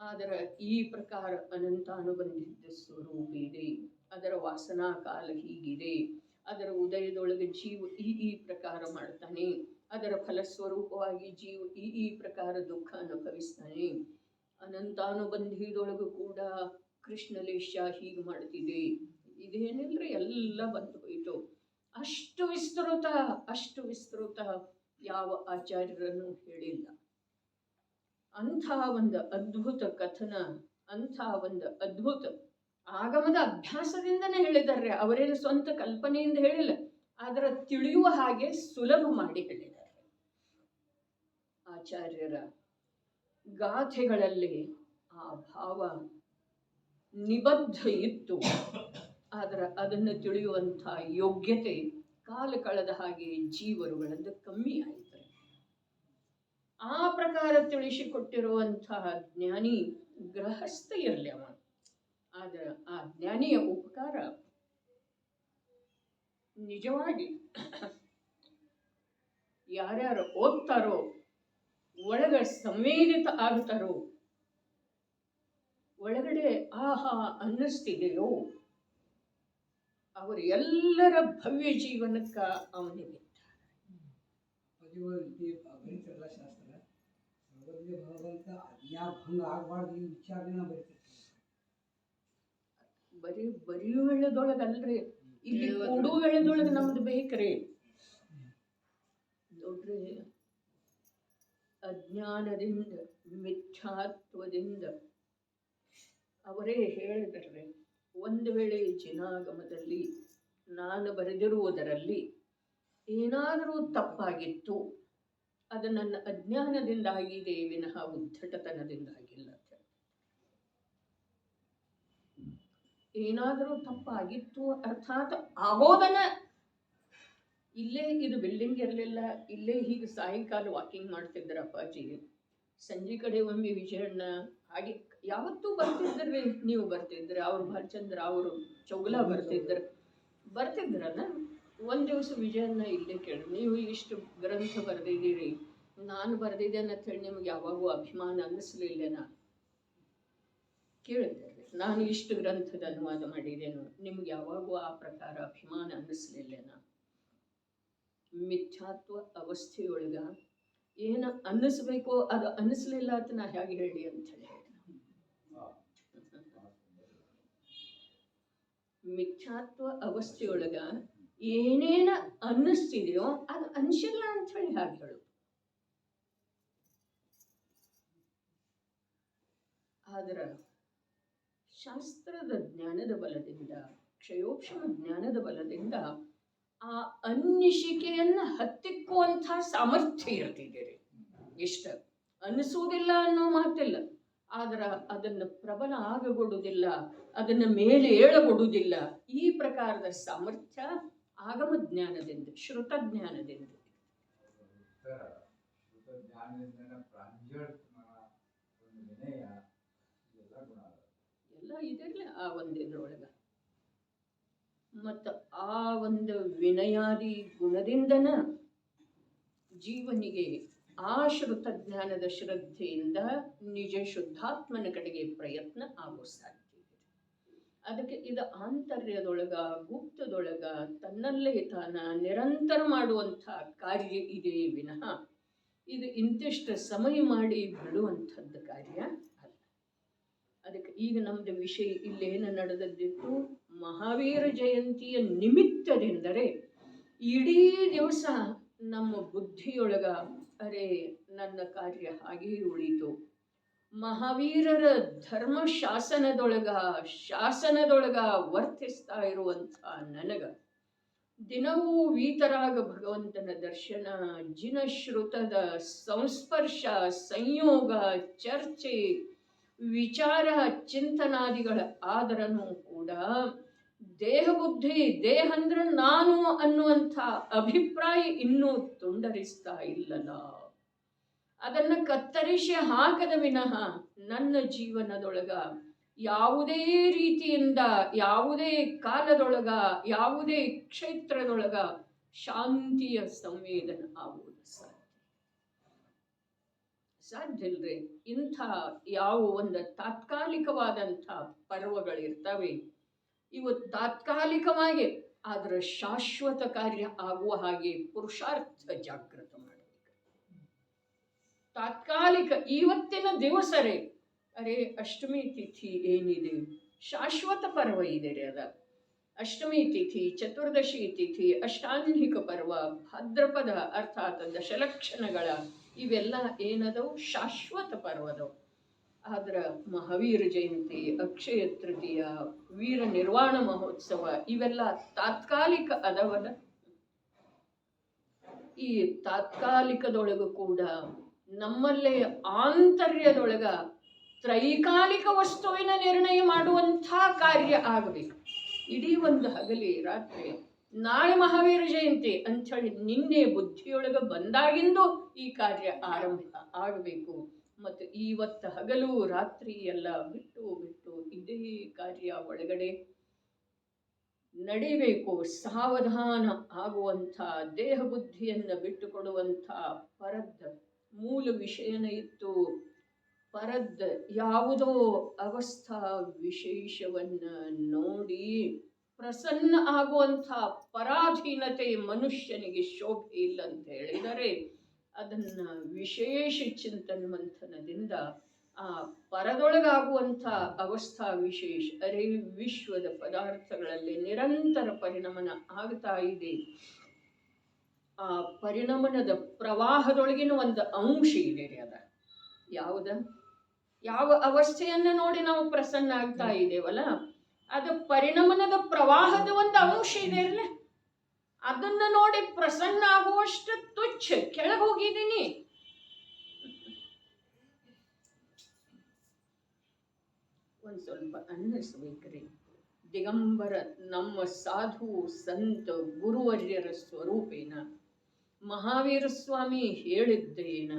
ಆದರೆ ಈ ಪ್ರಕಾರ ಅನಂತಾನುಬಂಧಿತ ಸ್ವರೂಪ ಇದೆ, ಅದರ ವಾಸನಾ ಕಾಲ ಹೀಗಿದೆ, ಅದರ ಉದಯದೊಳಗೆ ಜೀವ ಈ ಪ್ರಕಾರ ಮಾಡ್ತಾನೆ, ಅದರ ಫಲಸ್ವರೂಪವಾಗಿ ಜೀವ ಈ ಪ್ರಕಾರ ದುಃಖ ಅನುಭವಿಸ್ತಾನೆ. ಅನಂತಾನುಬಂಧಿದೊಳಗೂ ಕೂಡ ಕೃಷ್ಣಲೇಶ ಹೀಗೆ ಮಾಡ್ತಿದೆ. ಇದೇನಿಲ್ರಿ, ಎಲ್ಲ ಬಂದು ಹೋಯಿತು. ಅಷ್ಟು ವಿಸ್ತೃತ ಯಾವ ಆಚಾರ್ಯರನ್ನು ಹೇಳಿಲ್ಲ. ಅಂಥ ಒಂದು ಅದ್ಭುತ ಕಥನ, ಅಂಥ ಒಂದು ಅದ್ಭುತ ಆಗಮದ ಅಭ್ಯಾಸದಿಂದನೇ ಹೇಳಿದ್ದಾರೆ. ಅವರೇನು ಸ್ವಂತ ಕಲ್ಪನೆಯಿಂದ ಹೇಳಿಲ್ಲ, ಆದರೆ ತಿಳಿಯುವ ಹಾಗೆ ಸುಲಭ ಮಾಡಿ ಹೇಳಿದ್ದಾರೆ. ಆಚಾರ್ಯರ ಗಾಥೆಗಳಲ್ಲಿ ಆ ಭಾವ ನಿಬದ್ಧ ಇತ್ತು, ಆದರೆ ಅದನ್ನು ತಿಳಿಯುವಂಥ ಯೋಗ್ಯತೆ ಕಾಲ ಕಳೆದ ಹಾಗೆ ಜೀವರುಗಳದ್ದು ಕಮ್ಮಿ ಆಯಿತು. ಆ ಪ್ರಕಾರ ತಿಳಿಸಿಕೊಟ್ಟಿರುವಂತಹ ಜ್ಞಾನಿ ಗೃಹಸ್ಥ ಇರಲಿ ಅವ, ಆದರೆ ಆ ಜ್ಞಾನಿಯ ಉಪಕಾರ ನಿಜವಾಗಿ ಯಾರ್ಯಾರು ಓದ್ತಾರೋ, ಒಳಗ ಸಂವೇದಿತ ಆಗ್ತಾರೋ, ಒಳಗಡೆ ಆಹಾ ಅನ್ನಿಸ್ತಿದೆಯೋ, ಅವರು ಎಲ್ಲರ ಭವ್ಯ ಜೀವನಕ್ಕ ಅವನಿಗೆ ಬರೀ ಬರಿಯೋ ವೇಳೆದೊಳಗಲ್ರಿ, ಇಲ್ಲಿ ಕೂಡೋ ವೇಳೆದೊಳಗೆ ನಮ್ದು ಬೇಕ್ರಿ. ನೋಡ್ರಿ, ಅಜ್ಞಾನದಿಂದ ಮಿಥ್ಯಾತ್ವದಿಂದ ಅವರೇ ಹೇಳಿದ್ರಿ, ಒಂದು ವೇಳೆ ಜಿನಾಗಮದಲ್ಲಿ ನಾನು ಬರೆದಿರುವುದರಲ್ಲಿ ಏನಾದರೂ ತಪ್ಪಾಗಿತ್ತು, ಅದು ನನ್ನ ಅಜ್ಞಾನದಿಂದಾಗಿದೆ ವಿನಃ ಉದ್ಧಟತನದಿಂದಾಗಿಲ್ಲ. ಏನಾದರೂ ತಪ್ಪಾಗಿತ್ತು ಅರ್ಥಾತ್ ಆಗೋದನ್ನ, ಇಲ್ಲೇ ಇದು ಬಿಲ್ಡಿಂಗ್ ಇರಲಿಲ್ಲ, ಇಲ್ಲೇ ಹೀಗೆ ಸಾಯಂಕಾಲ ವಾಕಿಂಗ್ ಮಾಡ್ತಿದ್ರ ಅಪ್ಪಾಜಿ, ಸಂಜೆ ಕಡೆ ಒಮ್ಮೆ ವಿಜಯಣ್ಣ ಹಾಗೆ ಯಾವತ್ತೂ ಬರ್ತಿದ್ರಿ, ನೀವು ಬರ್ತಿದ್ರಿ, ಅವ್ರು ಭಾಳಚಂದ್ರ ಅವರು ಚೌಗಲ ಬರ್ತಿದ್ರಲ್ಲ. ಒಂದು ದಿವಸ ವಿಜಯಣ್ಣ ಇಲ್ಲೇ ಕೇಳಿ, ನೀವು ಇಷ್ಟು ಗ್ರಂಥ ಬರೆದಿದ್ದೀರಿ, ನಾನು ಬರೆದಿದ್ದೇನೆ ಅಂತ ಹೇಳಿ ನಿಮ್ಗೆ ಯಾವಾಗೂ ಅಭಿಮಾನ ಅನ್ನಿಸ್ಲಿಲ್ಲೇನ ಕೇಳಿದ್ದೆ. ನಾನು ಇಷ್ಟು ಗ್ರಂಥದ ಅನುವಾದ ಮಾಡಿದ್ದೇನು, ನಿಮ್ಗೆ ಯಾವಾಗೂ ಆ ಪ್ರಕಾರ ಅಭಿಮಾನ ಅನ್ನಿಸ್ಲಿಲ್ಲೇನ? ಮಿಥ್ಯಾತ್ವ ಅವಸ್ಥೆಯೊಳಗ ಏನು ಅನ್ನಿಸ್ಬೇಕೋ ಅದು ಅನ್ನಿಸ್ಲಿಲ್ಲ ಅಂತ ನಾ ಹೇಗೆ ಹೇಳಿ ಅಂತ ಹೇಳಿ, ಮಿಥ್ಯಾತ್ವ ಅವಸ್ಥೆಯೊಳಗ ಏನೇನ ಅನ್ನಿಸ್ತಿದೆಯೋ ಅದು ಅನ್ಸಿಲ್ಲ ಅಂತ ಹೇಳಿ ಹಾಗೆ ಹೇಳು. ಆದ್ರ ಶಾಸ್ತ್ರದ ಜ್ಞಾನದ ಬಲದಿಂದ, ಕ್ಷಯೋಕ್ಷಮ ಜ್ಞಾನದ ಬಲದಿಂದ ಆ ಅನ್ನಿಸಿಕೆಯನ್ನ ಹತ್ತಿಕ್ಕುವಂಥ ಸಾಮರ್ಥ್ಯ ಇರ್ತಿದ್ದೀರಿ. ಇಷ್ಟ ಅನ್ನಿಸುವುದಿಲ್ಲ ಅನ್ನೋ ಮಾತಿಲ್ಲ, ಆದ್ರ ಅದನ್ನ ಪ್ರಬಲ ಆಗಗೊಡುವುದಿಲ್ಲ, ಅದನ್ನ ಮೇಲೆ ಏಳಗೊಡುವುದಿಲ್ಲ. ಈ ಪ್ರಕಾರದ ಸಾಮರ್ಥ್ಯ ಆಗಮ ಜ್ಞಾನದಿಂದ, ಶ್ರುತ ಜ್ಞಾನದಿಂದ. ಎಲ್ಲ ಇದೆಲ್ಲ ಆ ಒಂದಿದ್ರೊಳಗ. ಮತ್ತು ಆ ಒಂದು ವಿನಯಾದಿ ಗುಣದಿಂದನ ಜೀವನಿಗೆ ಆ ಶ್ರುತ ಜ್ಞಾನದ ಶ್ರದ್ಧೆಯಿಂದ ನಿಜ ಶುದ್ಧಾತ್ಮನ ಕಡೆಗೆ ಪ್ರಯತ್ನ ಆಗೋ ಸಾಧ್ಯ ಇದೆ. ಅದಕ್ಕೆ ಇದು ಆಂತರ್ಯದೊಳಗ, ಗುಪ್ತದೊಳಗ ತನ್ನಲ್ಲೇ ತಾನ ನಿರಂತರ ಮಾಡುವಂಥ ಕಾರ್ಯ ಇದೆ ವಿನಃ ಇದು ಇಂತಿಷ್ಟು ಸಮಯ ಮಾಡಿ ಬಿಡುವಂಥದ್ದು ಕಾರ್ಯ ಅಲ್ಲ. ಅದಕ್ಕೆ ಈಗ ನಮ್ದು ವಿಷಯ ಇಲ್ಲೇನು ನಡೆದದ್ದಿತ್ತು, ಮಹಾವೀರ ಜಯಂತಿಯ ನಿಮಿತ್ತದೆಂದರೆ ಇಡೀ ದಿವಸ ನಮ್ಮ ಬುದ್ಧಿಯೊಳಗ ಅರೆ ನನ್ನ ಕಾರ್ಯ ಹಾಗೆಯೇ ಉಳಿತು, ಮಹಾವೀರರ ಧರ್ಮ ಶಾಸನದೊಳಗ ವರ್ತಿಸ್ತಾ ಇರುವಂಥ ನನಗ ದಿನವೂ ವೀತರಾಗ ಭಗವಂತನ ದರ್ಶನ, ಜಿನಶ್ರುತದ ಸಂಸ್ಪರ್ಶ, ಸಂಯೋಗ, ಚರ್ಚೆ, ವಿಚಾರ, ಚಿಂತನಾದಿಗಳ ಆದರನೂ ಕೂಡ ದೇಹ ಬುದ್ಧಿ, ದೇಹ ಅಂದ್ರೆ ನಾನು ಅನ್ನುವಂಥ ಅಭಿಪ್ರಾಯ ಇನ್ನೂ ತುಂಡರಿಸ್ತಾ ಇಲ್ಲಲ್ಲ. ಅದನ್ನ ಕತ್ತರಿಸಿ ಹಾಕದ ವಿನಃ ನನ್ನ ಜೀವನದೊಳಗ ಯಾವುದೇ ರೀತಿಯಿಂದ, ಯಾವುದೇ ಕಾಲದೊಳಗ, ಯಾವುದೇ ಕ್ಷೇತ್ರದೊಳಗ ಶಾಂತಿಯ ಸಂವೇದನ ಆಗುವುದು ಸಾಧ್ಯ ಇಲ್ರಿ. ಇಂಥ ಯಾವ ಒಂದು ತಾತ್ಕಾಲಿಕವಾದಂಥ ಪರ್ವಗಳಿರ್ತವೆ, ಇವು ತಾತ್ಕಾಲಿಕವಾಗಿ ಆದ್ರ ಶಾಶ್ವತ ಕಾರ್ಯ ಆಗುವ ಹಾಗೆ ಪುರುಷಾರ್ಥ ಜಾಗೃತ ಮಾಡಬೇಕು. ತಾತ್ಕಾಲಿಕ ಇವತ್ತಿನ ದಿವಸರೇ, ಅರೆ ಅಷ್ಟಮಿ ತಿಥಿ ಏನಿದೆ ಶಾಶ್ವತ ಪರ್ವ ಇದೆ ರೀ. ಅದ ಅಷ್ಟಮಿ ತಿಥಿ, ಚತುರ್ದಶಿ ತಿಥಿ, ಅಷ್ಟಾನ್ಹಿಕ ಪರ್ವ, ಭಾದ್ರಪದ ಅರ್ಥಾತ್ ದಶಲಕ್ಷಣಗಳ ಇವೆಲ್ಲ ಏನದವು ಶಾಶ್ವತ ಪರ್ವದವು. ಆದ್ರ ಮಹಾವೀರ ಜಯಂತಿ, ಅಕ್ಷಯ ತೃತೀಯ, ವೀರ ನಿರ್ವಾಣ ಮಹೋತ್ಸವ ಇವೆಲ್ಲ ತಾತ್ಕಾಲಿಕ ಅದವಲ್ಲ. ಈ ತಾತ್ಕಾಲಿಕದೊಳಗೂ ಕೂಡ ನಮ್ಮಲ್ಲೇ ಆಂತರ್ಯದೊಳಗ ತ್ರೈಕಾಲಿಕ ವಸ್ತುವಿನ ನಿರ್ಣಯ ಮಾಡುವಂಥ ಕಾರ್ಯ ಆಗಬೇಕು. ಇಡೀ ಒಂದು ಹಗಲಿ ರಾತ್ರಿ ನಾಳೆ ಮಹಾವೀರ ಜಯಂತಿ ಅಂಥೇಳಿ ನಿನ್ನೆ ಬುದ್ಧಿಯೊಳಗೆ ಬಂದಾಗಿಂದು ಈ ಕಾರ್ಯ ಆರಂಭ ಆಗಬೇಕು. ಮತ್ತು ಇವತ್ತು ಹಗಲು ರಾತ್ರಿ ಎಲ್ಲ ಬಿಟ್ಟು ಇದೇ ಕಾರ್ಯ ಒಳಗಡೆ ನಡಿಬೇಕು, ಸಾವಧಾನ ಆಗುವಂಥ ದೇಹ ಬುದ್ಧಿಯನ್ನು ಬಿಟ್ಟುಕೊಡುವಂಥ ಪರದ್ದ ಮೂಲ ವಿಷಯನ ಇತ್ತು. ಪರದ್ದ ಯಾವುದೋ ಅವಸ್ಥಾ ವಿಶೇಷವನ್ನ ನೋಡಿ ಪ್ರಸನ್ನ ಆಗುವಂಥ ಪರಾಧೀನತೆ ಮನುಷ್ಯನಿಗೆ ಶೋಭೆ ಇಲ್ಲ ಅಂತ ಹೇಳಿದರೆ ಅದನ್ನ ವಿಶೇಷ ಚಿಂತನ ಮಂಥನದಿಂದ ಆ ಪರದೊಳಗಾಗುವಂಥ ಅವಸ್ಥಾ ವಿಶೇಷ ಅರೆ ವಿಶ್ವದ ಪದಾರ್ಥಗಳಲ್ಲಿ ನಿರಂತರ ಪರಿಣಮನ ಆಗ್ತಾ ಇದೆ. ಆ ಪರಿಣಮನದ ಪ್ರವಾಹದೊಳಗಿನ ಒಂದು ಅಂಶ ಇದೆ ರೀ. ಅದ ಯಾವುದ ಯಾವ ಅವಸ್ಥೆಯನ್ನ ನೋಡಿ ನಾವು ಪ್ರಸನ್ನ ಆಗ್ತಾ ಇದ್ದೇವಲ್ಲ, ಅದು ಪರಿಣಮನದ ಪ್ರವಾಹದ ಒಂದು ಅಂಶ ಇದೆ ಅಲ್ಲ, ಅದನ್ನ ನೋಡಿ ಪ್ರಸನ್ನ ಆಗುವಷ್ಟು ತುಚ್ಛ ಕೆಳಗೆ ಹೋಗಿದ್ದೀನಿ. ಒಂದ್ ಸ್ವಲ್ಪ ಅನ್ನಿಸ್ಬೇಕ್ರಿ. ದಿಗಂಬರ ನಮ್ಮ ಸಾಧು ಸಂತ ಗುರುವರ್ಯರ ಸ್ವರೂಪೇನ ಮಹಾವೀರ ಸ್ವಾಮಿ ಹೇಳಿದ್ದೇನ,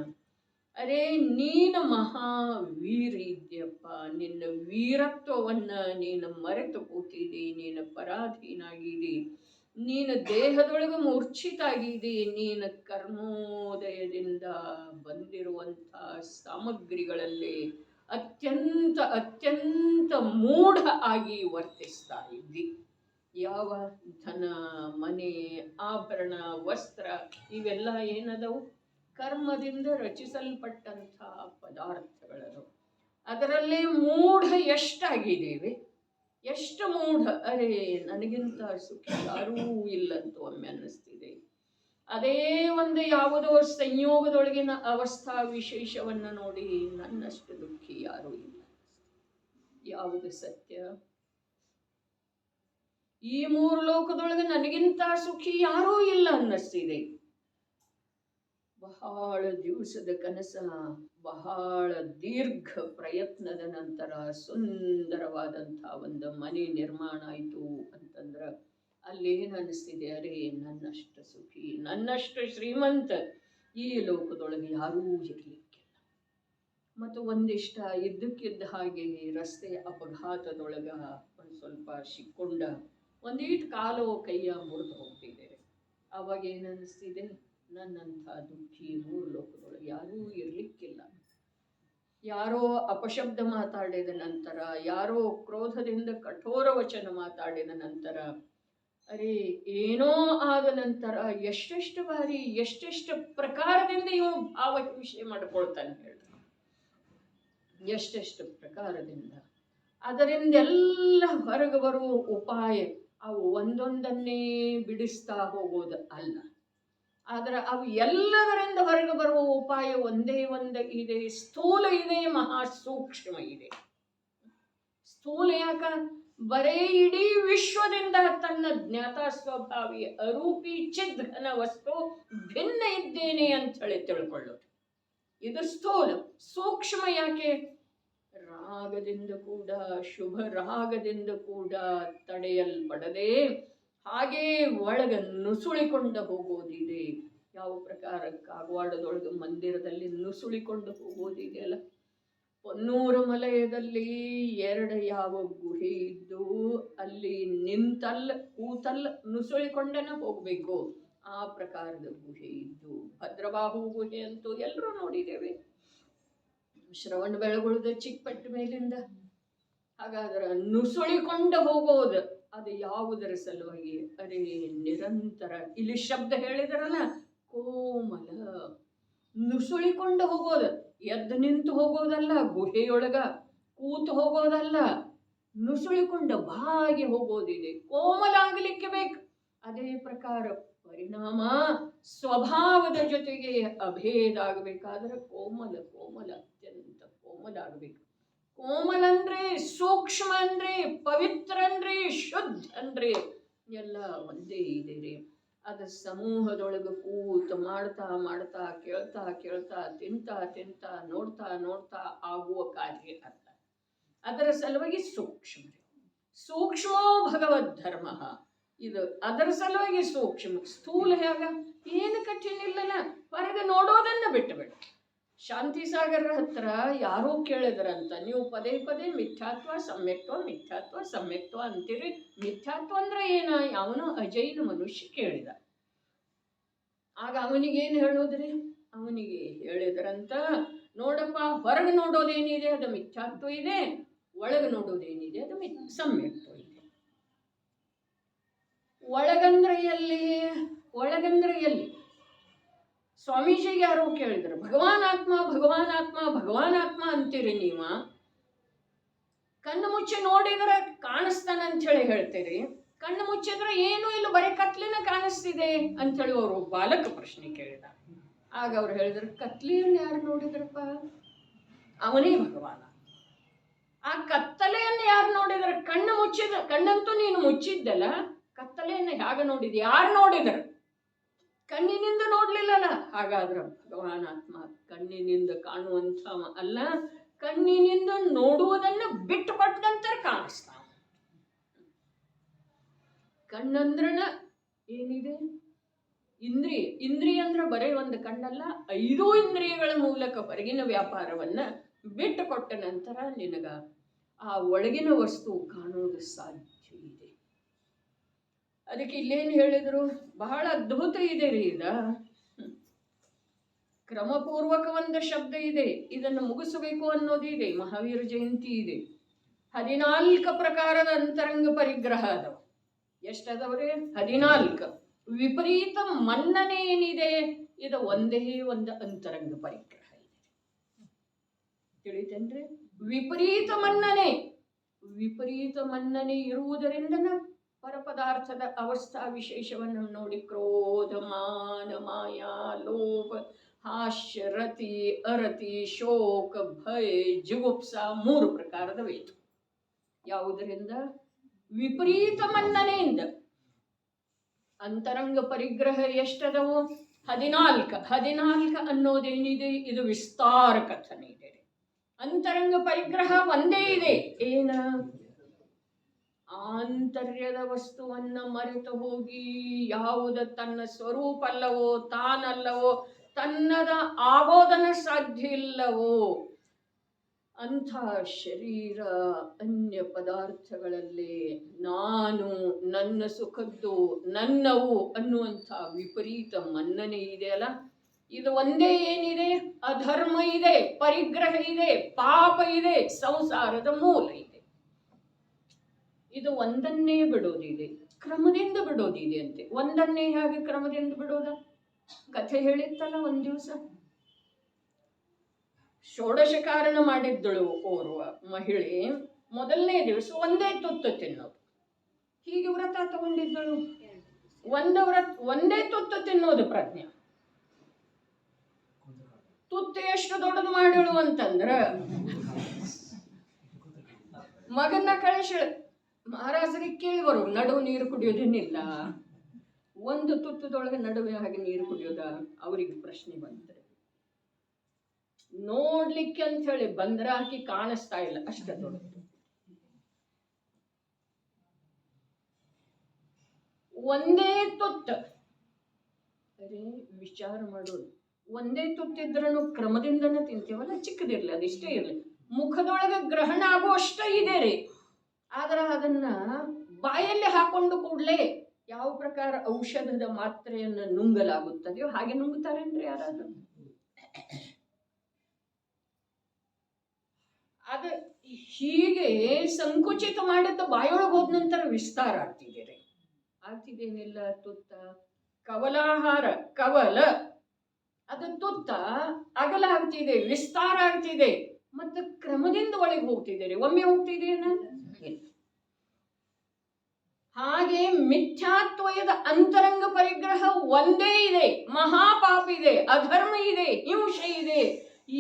ಅರೇ ನೀನು ಮಹಾವೀರ ಇದ್ಯಪ್ಪ, ನಿನ್ನ ವೀರತ್ವವನ್ನ ನೀನು ಮರೆತು ಕೂತಿದಿ, ನೀನು ಪರಾಧೀನಾಗಿದಿ, ನೀನು ದೇಹದೊಳಗೆ ಮೂರ್ಛಿತಾಗಿದಿ, ನೀನು ಕರ್ಮೋದಯದಿಂದ ಬಂದಿರುವಂಥ ಸಾಮಗ್ರಿಗಳಲ್ಲಿ ಅತ್ಯಂತ ಅತ್ಯಂತ ಮೂಢ ಆಗಿ ವರ್ತಿಸ್ತಾ ಇದ್ದಿ. ಯಾವ ಧನ ಮನೆ ಆಭರಣ ವಸ್ತ್ರ ಇವೆಲ್ಲ ಏನದವು ಕರ್ಮದಿಂದ ರಚಿಸಲ್ಪಟ್ಟಂಥ ಪದಾರ್ಥಗಳದು. ಅದರಲ್ಲಿ ಮೂಢ ಎಷ್ಟಾಗಿದ್ದೇವೆ, ಎಷ್ಟು ಮೂಢ. ಅರೆ ನನಗಿಂತ ಸುಖಿ ಯಾರೂ ಇಲ್ಲಂತೂ ಒಮ್ಮೆ ಅನ್ನಿಸ್ತಿದೆ. ಅದೇ ಒಂದು ಯಾವುದೋ ಸಂಯೋಗದೊಳಗಿನ ಅವಸ್ಥಾ ವಿಶೇಷವನ್ನು ನೋಡಿ ನನ್ನಷ್ಟು ದುಃಖಿ ಯಾರೂ ಇಲ್ಲ. ಯಾವುದು ಸತ್ಯ? ಈ ಮೂರು ಲೋಕದೊಳಗೆ ನನಗಿಂತ ಸುಖಿ ಯಾರೂ ಇಲ್ಲ ಅನ್ನಿಸ್ತಿದೆ. ಬಹಳ ದಿವಸದ ಕನಸ, ಬಹಳ ದೀರ್ಘ ಪ್ರಯತ್ನದ ನಂತರ ಸುಂದರವಾದಂಥ ಒಂದು ಮನೆ ನಿರ್ಮಾಣ ಆಯಿತು ಅಂತಂದ್ರ ಅಲ್ಲೇನು ಅನ್ನಿಸ್ತಿದೆ, ಅರೇ ನನ್ನಷ್ಟು ಸುಖಿ ನನ್ನಷ್ಟು ಶ್ರೀಮಂತ ಈ ಲೋಕದೊಳಗೆ ಯಾರೂ ಇರಲಿಕ್ಕಿಲ್ಲ. ಮತ್ತು ಒಂದಿಷ್ಟ ಇದ್ದಕ್ಕಿದ್ದ ಹಾಗೆ ರಸ್ತೆಯ ಅಪಘಾತದೊಳಗ ಒಂದು ಸ್ವಲ್ಪ ಸಿಕ್ಕೊಂಡ ಒಂದೀಟ್ ಕಾಲೋ ಕೈಯ ಮುರಿದು ಹೋಗ್ತಿದ್ದೇವೆ. ಅವಾಗ ಏನು ಅನ್ನಿಸ್ತಿದೆ, ನನ್ನಂಥ ದುಃಖಿ ಮೂರು ಲೋಕದೊಳಗೆ ಯಾರೂ ಇರಲಿಕ್ಕಿಲ್ಲ. ಯಾರೋ ಅಪಶಬ್ದ ಮಾತಾಡಿದ ನಂತರ, ಯಾರೋ ಕ್ರೋಧದಿಂದ ಕಠೋರ ವಚನ ಮಾತಾಡಿದ ನಂತರ, ಅರೆ ಏನೋ ಆದ ನಂತರ ಎಷ್ಟೆಷ್ಟು ಬಾರಿ ಎಷ್ಟೆಷ್ಟು ಪ್ರಕಾರದಿಂದ ಇವು ಭಾವ ವಿಷಯ ಮಾಡ್ಕೊಳ್ತಾನೆ ಹೇಳ್ತಾರೆ. ಎಷ್ಟೆಷ್ಟು ಪ್ರಕಾರದಿಂದ ಅದರಿಂದೆಲ್ಲ ಹೊರಗೆ ಬರುವ ಉಪಾಯ ಅವು ಒಂದೊಂದನ್ನೇ ಬಿಡಿಸ್ತಾ ಹೋಗೋದು ಅಲ್ಲ. ಆದರೆ ಅವು ಎಲ್ಲದರಿಂದ ಹೊರಗೆ ಬರುವ ಉಪಾಯ ಒಂದೇ ಒಂದು ಇದೆ. ಸ್ಥೂಲ ಇದೆ, ಮಹಾ ಸೂಕ್ಷ್ಮ ಇದೆ. ಸ್ಥೂಲ ಯಾಕ? ಬರೇ ಇಡೀ ವಿಶ್ವದಿಂದ ತನ್ನ ಜ್ಞಾತ ಸ್ವಭಾವಿ ಅರೂಪಿ ಚಿದ್ಘನ ವಸ್ತು ಭಿನ್ನ ಇದ್ದೇನೆ ಅಂತ ಹೇಳಿ ತಿಳ್ಕೊಳ್ಳೋದು, ಇದು ಸ್ಥೂಲ. ಸೂಕ್ಷ್ಮ ಯಾಕೆ? ರಾಗದಿಂದ ಕೂಡ, ಶುಭ ರಾಗದಿಂದ ಕೂಡ ತಡೆಯಲ್ಪಡದೆ ಹಾಗೇ ಒಳಗೆ ನುಸುಳಿಕೊಂಡು ಹೋಗೋದಿದೆ. ಯಾವ ಪ್ರಕಾರ? ಕಾಗವಾಡದೊಳಗೆ ಮಂದಿರದಲ್ಲಿ ನುಸುಳಿಕೊಂಡು ಹೋಗೋದಿದೆಯಲ್ಲ, ಪೊನ್ನೂರ ಮಲಯದಲ್ಲಿ ಎರಡು ಯಾವ ಗುಹೆ ಇದ್ದು ಅಲ್ಲಿ ನಿಂತಲ್ಲ ಕೂತಲ್ಲ ನುಸುಳಿಕೊಂಡನ ಹೋಗ್ಬೇಕು, ಆ ಪ್ರಕಾರದ ಗುಹೆ ಇದ್ದು. ಭದ್ರಬಾಹು ಗುಹೆ ಅಂತೂ ಎಲ್ಲರೂ ನೋಡಿದ್ದೇವೆ, ಶ್ರವಣ ಬೆಳಗೊಳದ ಚಿಕ್ಕಪಟ್ಟ ಮೇಲಿಂದ. ಹಾಗಾದ್ರೆ ನುಸುಳಿಕೊಂಡು ಹೋಗೋದು ಅದು ಯಾವುದರ ಸಲುವಾಗಿ? ಅರೆ ನಿರಂತರ ಇಲ್ಲಿ ಶಬ್ದ ಹೇಳಿದರಲ್ಲ, ಕೋಮಲ. ನುಸುಳಿಕೊಂಡು ಹೋಗೋದು, ಎದ್ದು ನಿಂತು ಹೋಗೋದಲ್ಲ, ಗುಹೆಯೊಳಗ ಕೂತು ಹೋಗೋದಲ್ಲ, ನುಸುಳಿಕೊಂಡು ಬಾಗಿ ಹೋಗೋದಿದೆ. ಕೋಮಲ ಆಗಲಿಕ್ಕೆ ಬೇಕು. ಅದೇ ಪ್ರಕಾರ ಪರಿಣಾಮ ಸ್ವಭಾವದ ಜೊತೆಗೆ ಅಭೇದ ಆಗಬೇಕಾದ್ರೆ ಕೋಮಲ ಕೋಮಲ ಅತ್ಯಂತ ಕೋಮಲ ಆಗಬೇಕು. ಕೋಮಲ ಅಂದ್ರೆ ಸೂಕ್ಷ್ಮ ಅಂದ್ರೆ ಪವಿತ್ರ ಅಂದ್ರೆ ಶುದ್ಧ ಅಂದ್ರೆ ಎಲ್ಲ ಒಂದೇ ಇದೆ ರೀ. ಅದು ಸಮೂಹದೊಳಗೆ ಕೂತು ಮಾಡ್ತಾ ಮಾಡ್ತಾ ಕೇಳ್ತಾ ಕೇಳ್ತಾ ತಿಂತಾ ತಿಂತಾ ನೋಡ್ತಾ ನೋಡ್ತಾ ಆಗುವ ಕಾರ್ಯ ಅಲ್ಲ. ಅದರ ಸಲುವಾಗಿ ಸೂಕ್ಷ್ಮ. ಸೂಕ್ಷ್ಮೋ ಭಗವದ್ ಧರ್ಮ. ಇದು ಅದರ ಸಲುವಾಗಿ ಸೂಕ್ಷ್ಮ. ಸ್ಥೂಲ ಹೇಗ? ಏನು ಕಠಿಣ ಇಲ್ಲಲ್ಲ, ಹೊರಗೆ ನೋಡೋದನ್ನ ಬಿಟ್ಟು ಬಿಡ. ಶಾಂತಿಸಾಗರ ಹತ್ರ ಯಾರೋ ಕೇಳಿದ್ರಂತ, ನೀವು ಪದೇ ಪದೇ ಮಿಥ್ಯಾತ್ವ ಸಮ್ಯಕ್ತ್ವ ಮಿಥ್ಯಾತ್ವ ಸಮ್ಯಕ್ತ್ವ ಅಂತೀರಿ, ಮಿಥ್ಯಾತ್ವ ಅಂದ್ರೆ ಏನ? ಅವನು ಅಜೈನ ಮನುಷ್ಯ ಕೇಳಿದ. ಆಗ ಅವನಿಗೇನು ಹೇಳೋದ್ರಿ? ಅವನಿಗೆ ಹೇಳಿದ್ರಂತ, ನೋಡಪ್ಪ, ಹೊರಗೆ ನೋಡೋದೇನಿದೆ ಅದು ಮಿಥ್ಯಾತ್ವ ಇದೆ, ಒಳಗೆ ನೋಡೋದೇನಿದೆ ಅದು ಸಮ್ಯಕ್ತ್ವ ಇದೆ. ಒಳಗಂದ್ರೆ ಎಲ್ಲಿ? ಒಳಗಂದ್ರೆ ಎಲ್ಲಿ? ಸ್ವಾಮೀಜಿಗೆ ಯಾರೋ ಕೇಳಿದ್ರು, ಭಗವಾನಾತ್ಮ ಭಗವಾನಾತ್ಮ ಭಗವಾನಾತ್ಮ ಅಂತೀರಿ ನೀವ, ಕಣ್ಣು ಮುಚ್ಚಿ ನೋಡಿದ್ರೆ ಕಾಣಿಸ್ತಾನಂತ ಹೇಳಿ ಹೇಳ್ತೀರಿ, ಕಣ್ಣು ಮುಚ್ಚಿದ್ರೆ ಏನು ಇಲ್ಲ, ಬರೀ ಕತ್ಲಿನ ಕಾಣಿಸ್ತಿದೆ ಅಂಥೇಳಿ ಅವರು ಬಾಲಕ ಪ್ರಶ್ನೆ ಕೇಳಿದ. ಆಗ ಅವ್ರು ಹೇಳಿದ್ರು, ಕತ್ಲಿಯನ್ನು ಯಾರು ನೋಡಿದ್ರಪ್ಪ? ಅವನೇ ಭಗವಾನ. ಆ ಕತ್ತಲೆಯನ್ನು ಯಾರು ನೋಡಿದ್ರ? ಕಣ್ಣು ಮುಚ್ಚಿದ, ಕಣ್ಣಂತೂ ನೀನು ಮುಚ್ಚಿದ್ದಲ್ಲ, ಕತ್ತಲೆಯನ್ನು ಹೇಗೆ ನೋಡಿದ್ಯ? ಯಾರು ನೋಡಿದ್ರು? ಕಣ್ಣಿನಿಂದ ನೋಡ್ಲಿಲ್ಲಲ್ಲ. ಹಾಗಾದ್ರೆ ಭಗವಾನಾತ್ಮ ಕಣ್ಣಿನಿಂದ ಕಾಣುವಂಥ ಅಲ್ಲ, ಕಣ್ಣಿನಿಂದ ನೋಡುವುದನ್ನ ಬಿಟ್ಟು ಪಟ್ಟ ನಂತರ ಕಾಣಿಸ್ತಾನ. ಕಣ್ಣಂದ್ರನ ಏನಿದೆ? ಇಂದ್ರಿಯ. ಇಂದ್ರಿಯ ಅಂದ್ರೆ ಬರೀ ಒಂದು ಕಣ್ಣಲ್ಲ, 5 ಇಂದ್ರಿಯಗಳ ಮೂಲಕ ಹೊರಗಿನ ವ್ಯಾಪಾರವನ್ನ ಬಿಟ್ಟು ಕೊಟ್ಟ ನಂತರ ನಿನಗ ಆ ಒಳಗಿನ ವಸ್ತು ಕಾಣುವುದು ಸಾಧ್ಯ ಇದೆ. ಅದಕ್ಕೆ ಇಲ್ಲೇನು ಹೇಳಿದ್ರು? ಬಹಳ ಅದ್ಭುತ ಇದೆ ರೀ ಇದ. ಕ್ರಮಪೂರ್ವಕ ಒಂದು ಶಬ್ದ ಇದೆ, ಇದನ್ನು ಮುಗಿಸಬೇಕು ಅನ್ನೋದಿದೆ. ಮಹಾವೀರ ಜಯಂತಿ ಇದೆ. 14 ಪ್ರಕಾರದ ಅಂತರಂಗ ಪರಿಗ್ರಹ ಅದಾವ. ಎಷ್ಟದವ್ರಿ? 14. ವಿಪರೀತ ಮನ್ನಣೆ ಏನಿದೆ, ಇದು ಒಂದೇ ಒಂದು ಅಂತರಂಗ ಪರಿಗ್ರಹ ಇದೆ. ತಿಳಿತೇನ್ರಿ? ವಿಪರೀತ ಮನ್ನಣೆ. ವಿಪರೀತ ಮನ್ನಣೆ ಇರುವುದರಿಂದ ಪರಪದಾರ್ಥದ ಅವಸ್ಥಾ ವಿಶೇಷವನ್ನು ನೋಡಿ, ಕ್ರೋಧ ಮಾನ ಮಾಯಾ ಲೋಭ ಹಾಸ್ಯ ರತಿ ಅರತಿ ಶೋಕ ಭಯ ಜುಗುಪ್ಸ 3 ಪ್ರಕಾರದ ವೇದ. ಯಾವುದರಿಂದ? ವಿಪರೀತ ಮನ್ನಣೆಯಿಂದ. ಅಂತರಂಗ ಪರಿಗ್ರಹ ಎಷ್ಟದವು? 14. 14 ಅನ್ನೋದೇನಿದೆ? ಇದು ವಿಸ್ತಾರ ಕಥನೆ ಇದೆ. ಅಂತರಂಗ ಪರಿಗ್ರಹ ಒಂದೇ ಇದೆ. ಏನ? ಆಂತರ್ಯದ ವಸ್ತುವನ್ನ ಮರೆತು ಹೋಗಿ ಯಾವುದು ತನ್ನ ಸ್ವರೂಪ ಅಲ್ಲವೋ, ತಾನಲ್ಲವೋ, ತನ್ನದ ಆಗೋದನ್ನು ಸಾಧ್ಯ ಇಲ್ಲವೋ ಅಂಥ ಶರೀರ ಅನ್ಯ ಪದಾರ್ಥಗಳಲ್ಲಿ ನಾನು, ನನ್ನ ಸುಖದ್ದು, ನನ್ನವು ಅನ್ನುವಂಥ ವಿಪರೀತ ಮನ್ನಣೆ ಇದೆಯಲ್ಲ, ಇದು ಒಂದೇ ಏನಿದೆ? ಅಧರ್ಮ ಇದೆ, ಪರಿಗ್ರಹ ಇದೆ, ಪಾಪ ಇದೆ, ಸಂಸಾರದ ಮೂಲ ಇದೆ. ಇದು ಒಂದನ್ನೇ ಬಿಡೋದಿದೆ, ಕ್ರಮದಿಂದ ಬಿಡೋದಿದೆ ಅಂತೆ. ಒಂದನ್ನೇ ಹೇಗೆ ಕ್ರಮದಿಂದ ಬಿಡೋದ? ಕಥೆ ಹೇಳಿತ್ತಲ್ಲ ಒಂದ್ ದಿವಸ. ಷೋಡಶ ಕಾರಣ ಮಾಡಿದ್ದಳು ಓರ್ವ ಮಹಿಳೆ. ಮೊದಲನೇ ದಿವಸ ಒಂದೇ ತುತ್ತು ತಿನ್ನೋದು. ಹೀಗೆ ವ್ರತ ತಗೊಂಡಿದ್ದಳು. ಒಂದೇ ತುತ್ತು ತಿನ್ನೋದು ಪ್ರಜ್ಞೆ. ತುತ್ತು ಎಷ್ಟು ದೊಡ್ಡದು ಮಾಡಳು ಅಂತಂದ್ರ, ಮಗನ್ನ ಕಳಿಸಿ ಮಹಾರಾಜರಿಗೆ ಕೇಳಿ ಬರು, ನಡುವು ನೀರು ಕುಡಿಯೋದೇನಿಲ್ಲ, ಒಂದು ತುತ್ತದೊಳಗೆ ನಡುವೆ ಹಾಗೆ ನೀರು ಕುಡಿಯೋದ? ಅವ್ರಿಗೆ ಪ್ರಶ್ನೆ ಬಂದ್ರೆ ನೋಡ್ಲಿಕ್ಕೆ ಅಂತ ಹೇಳಿ ಬಂದ್ರ ಹಾಕಿ ಕಾಣಿಸ್ತಾ ಇಲ್ಲ, ಅಷ್ಟ ದೊಡ್ಡದು. ಒಂದೇ ತುತ್ತ. ಅರೆ ವಿಚಾರ ಮಾಡೋದು, ಒಂದೇ ತುತ್ತಿದ್ರೂ ಕ್ರಮದಿಂದನೇ ತಿಂತೀವಲ್ಲ, ಚಿಕ್ಕದಿರ್ಲಿ, ಅದಿಷ್ಟೇ ಇರ್ಲಿ, ಮುಖದೊಳಗೆ ಗ್ರಹಣ ಆಗೋ ಅಷ್ಟ ಇದೆ ರೀ. ಆದ್ರೆ ಅದನ್ನ ಬಾಯಲ್ಲಿ ಹಾಕೊಂಡು ಕೂಡ್ಲೆ ಯಾವ ಪ್ರಕಾರ ಔಷಧದ ಮಾತ್ರೆಯನ್ನು ನುಂಗಲಾಗುತ್ತದೆಯೋ ಹಾಗೆ ನುಂಗುತ್ತಾರೇನ್ರಿ ಯಾರಾದ್ರೂ? ಅದು ಹೀಗೆ ಸಂಕುಚಿತ ಮಾಡಿದ್ದ ಬಾಯೊಳಗೆ ಹೋದ ನಂತರ ವಿಸ್ತಾರ ಆಗ್ತಿದೆ. ಆಗ್ತಿದೇನಿಲ್ಲ? ತುತ್ತ ಕವಲಾಹಾರ, ಕವಲ ಅದು ತುತ್ತ ಅಗಲ ಆಗ್ತಿದೆ, ವಿಸ್ತಾರ ಆಗ್ತಿದೆ, ಮತ್ತೆ ಕ್ರಮದಿಂದ ಒಳಗೆ ಹೋಗ್ತಿದೆ. ಒಮ್ಮೆ ಹೋಗ್ತಿದೆಯೇನ? ಹಾಗೆ ಮಿಥ್ಯಾತ್ವಯದ ಅಂತರಂಗ ಪರಿಗ್ರಹ ಒಂದೇ ಇದೆ. ಮಹಾಪಾಪ ಇದೆ, ಅಧರ್ಮ ಇದೆ, ಹಿಂಸೆ ಇದೆ.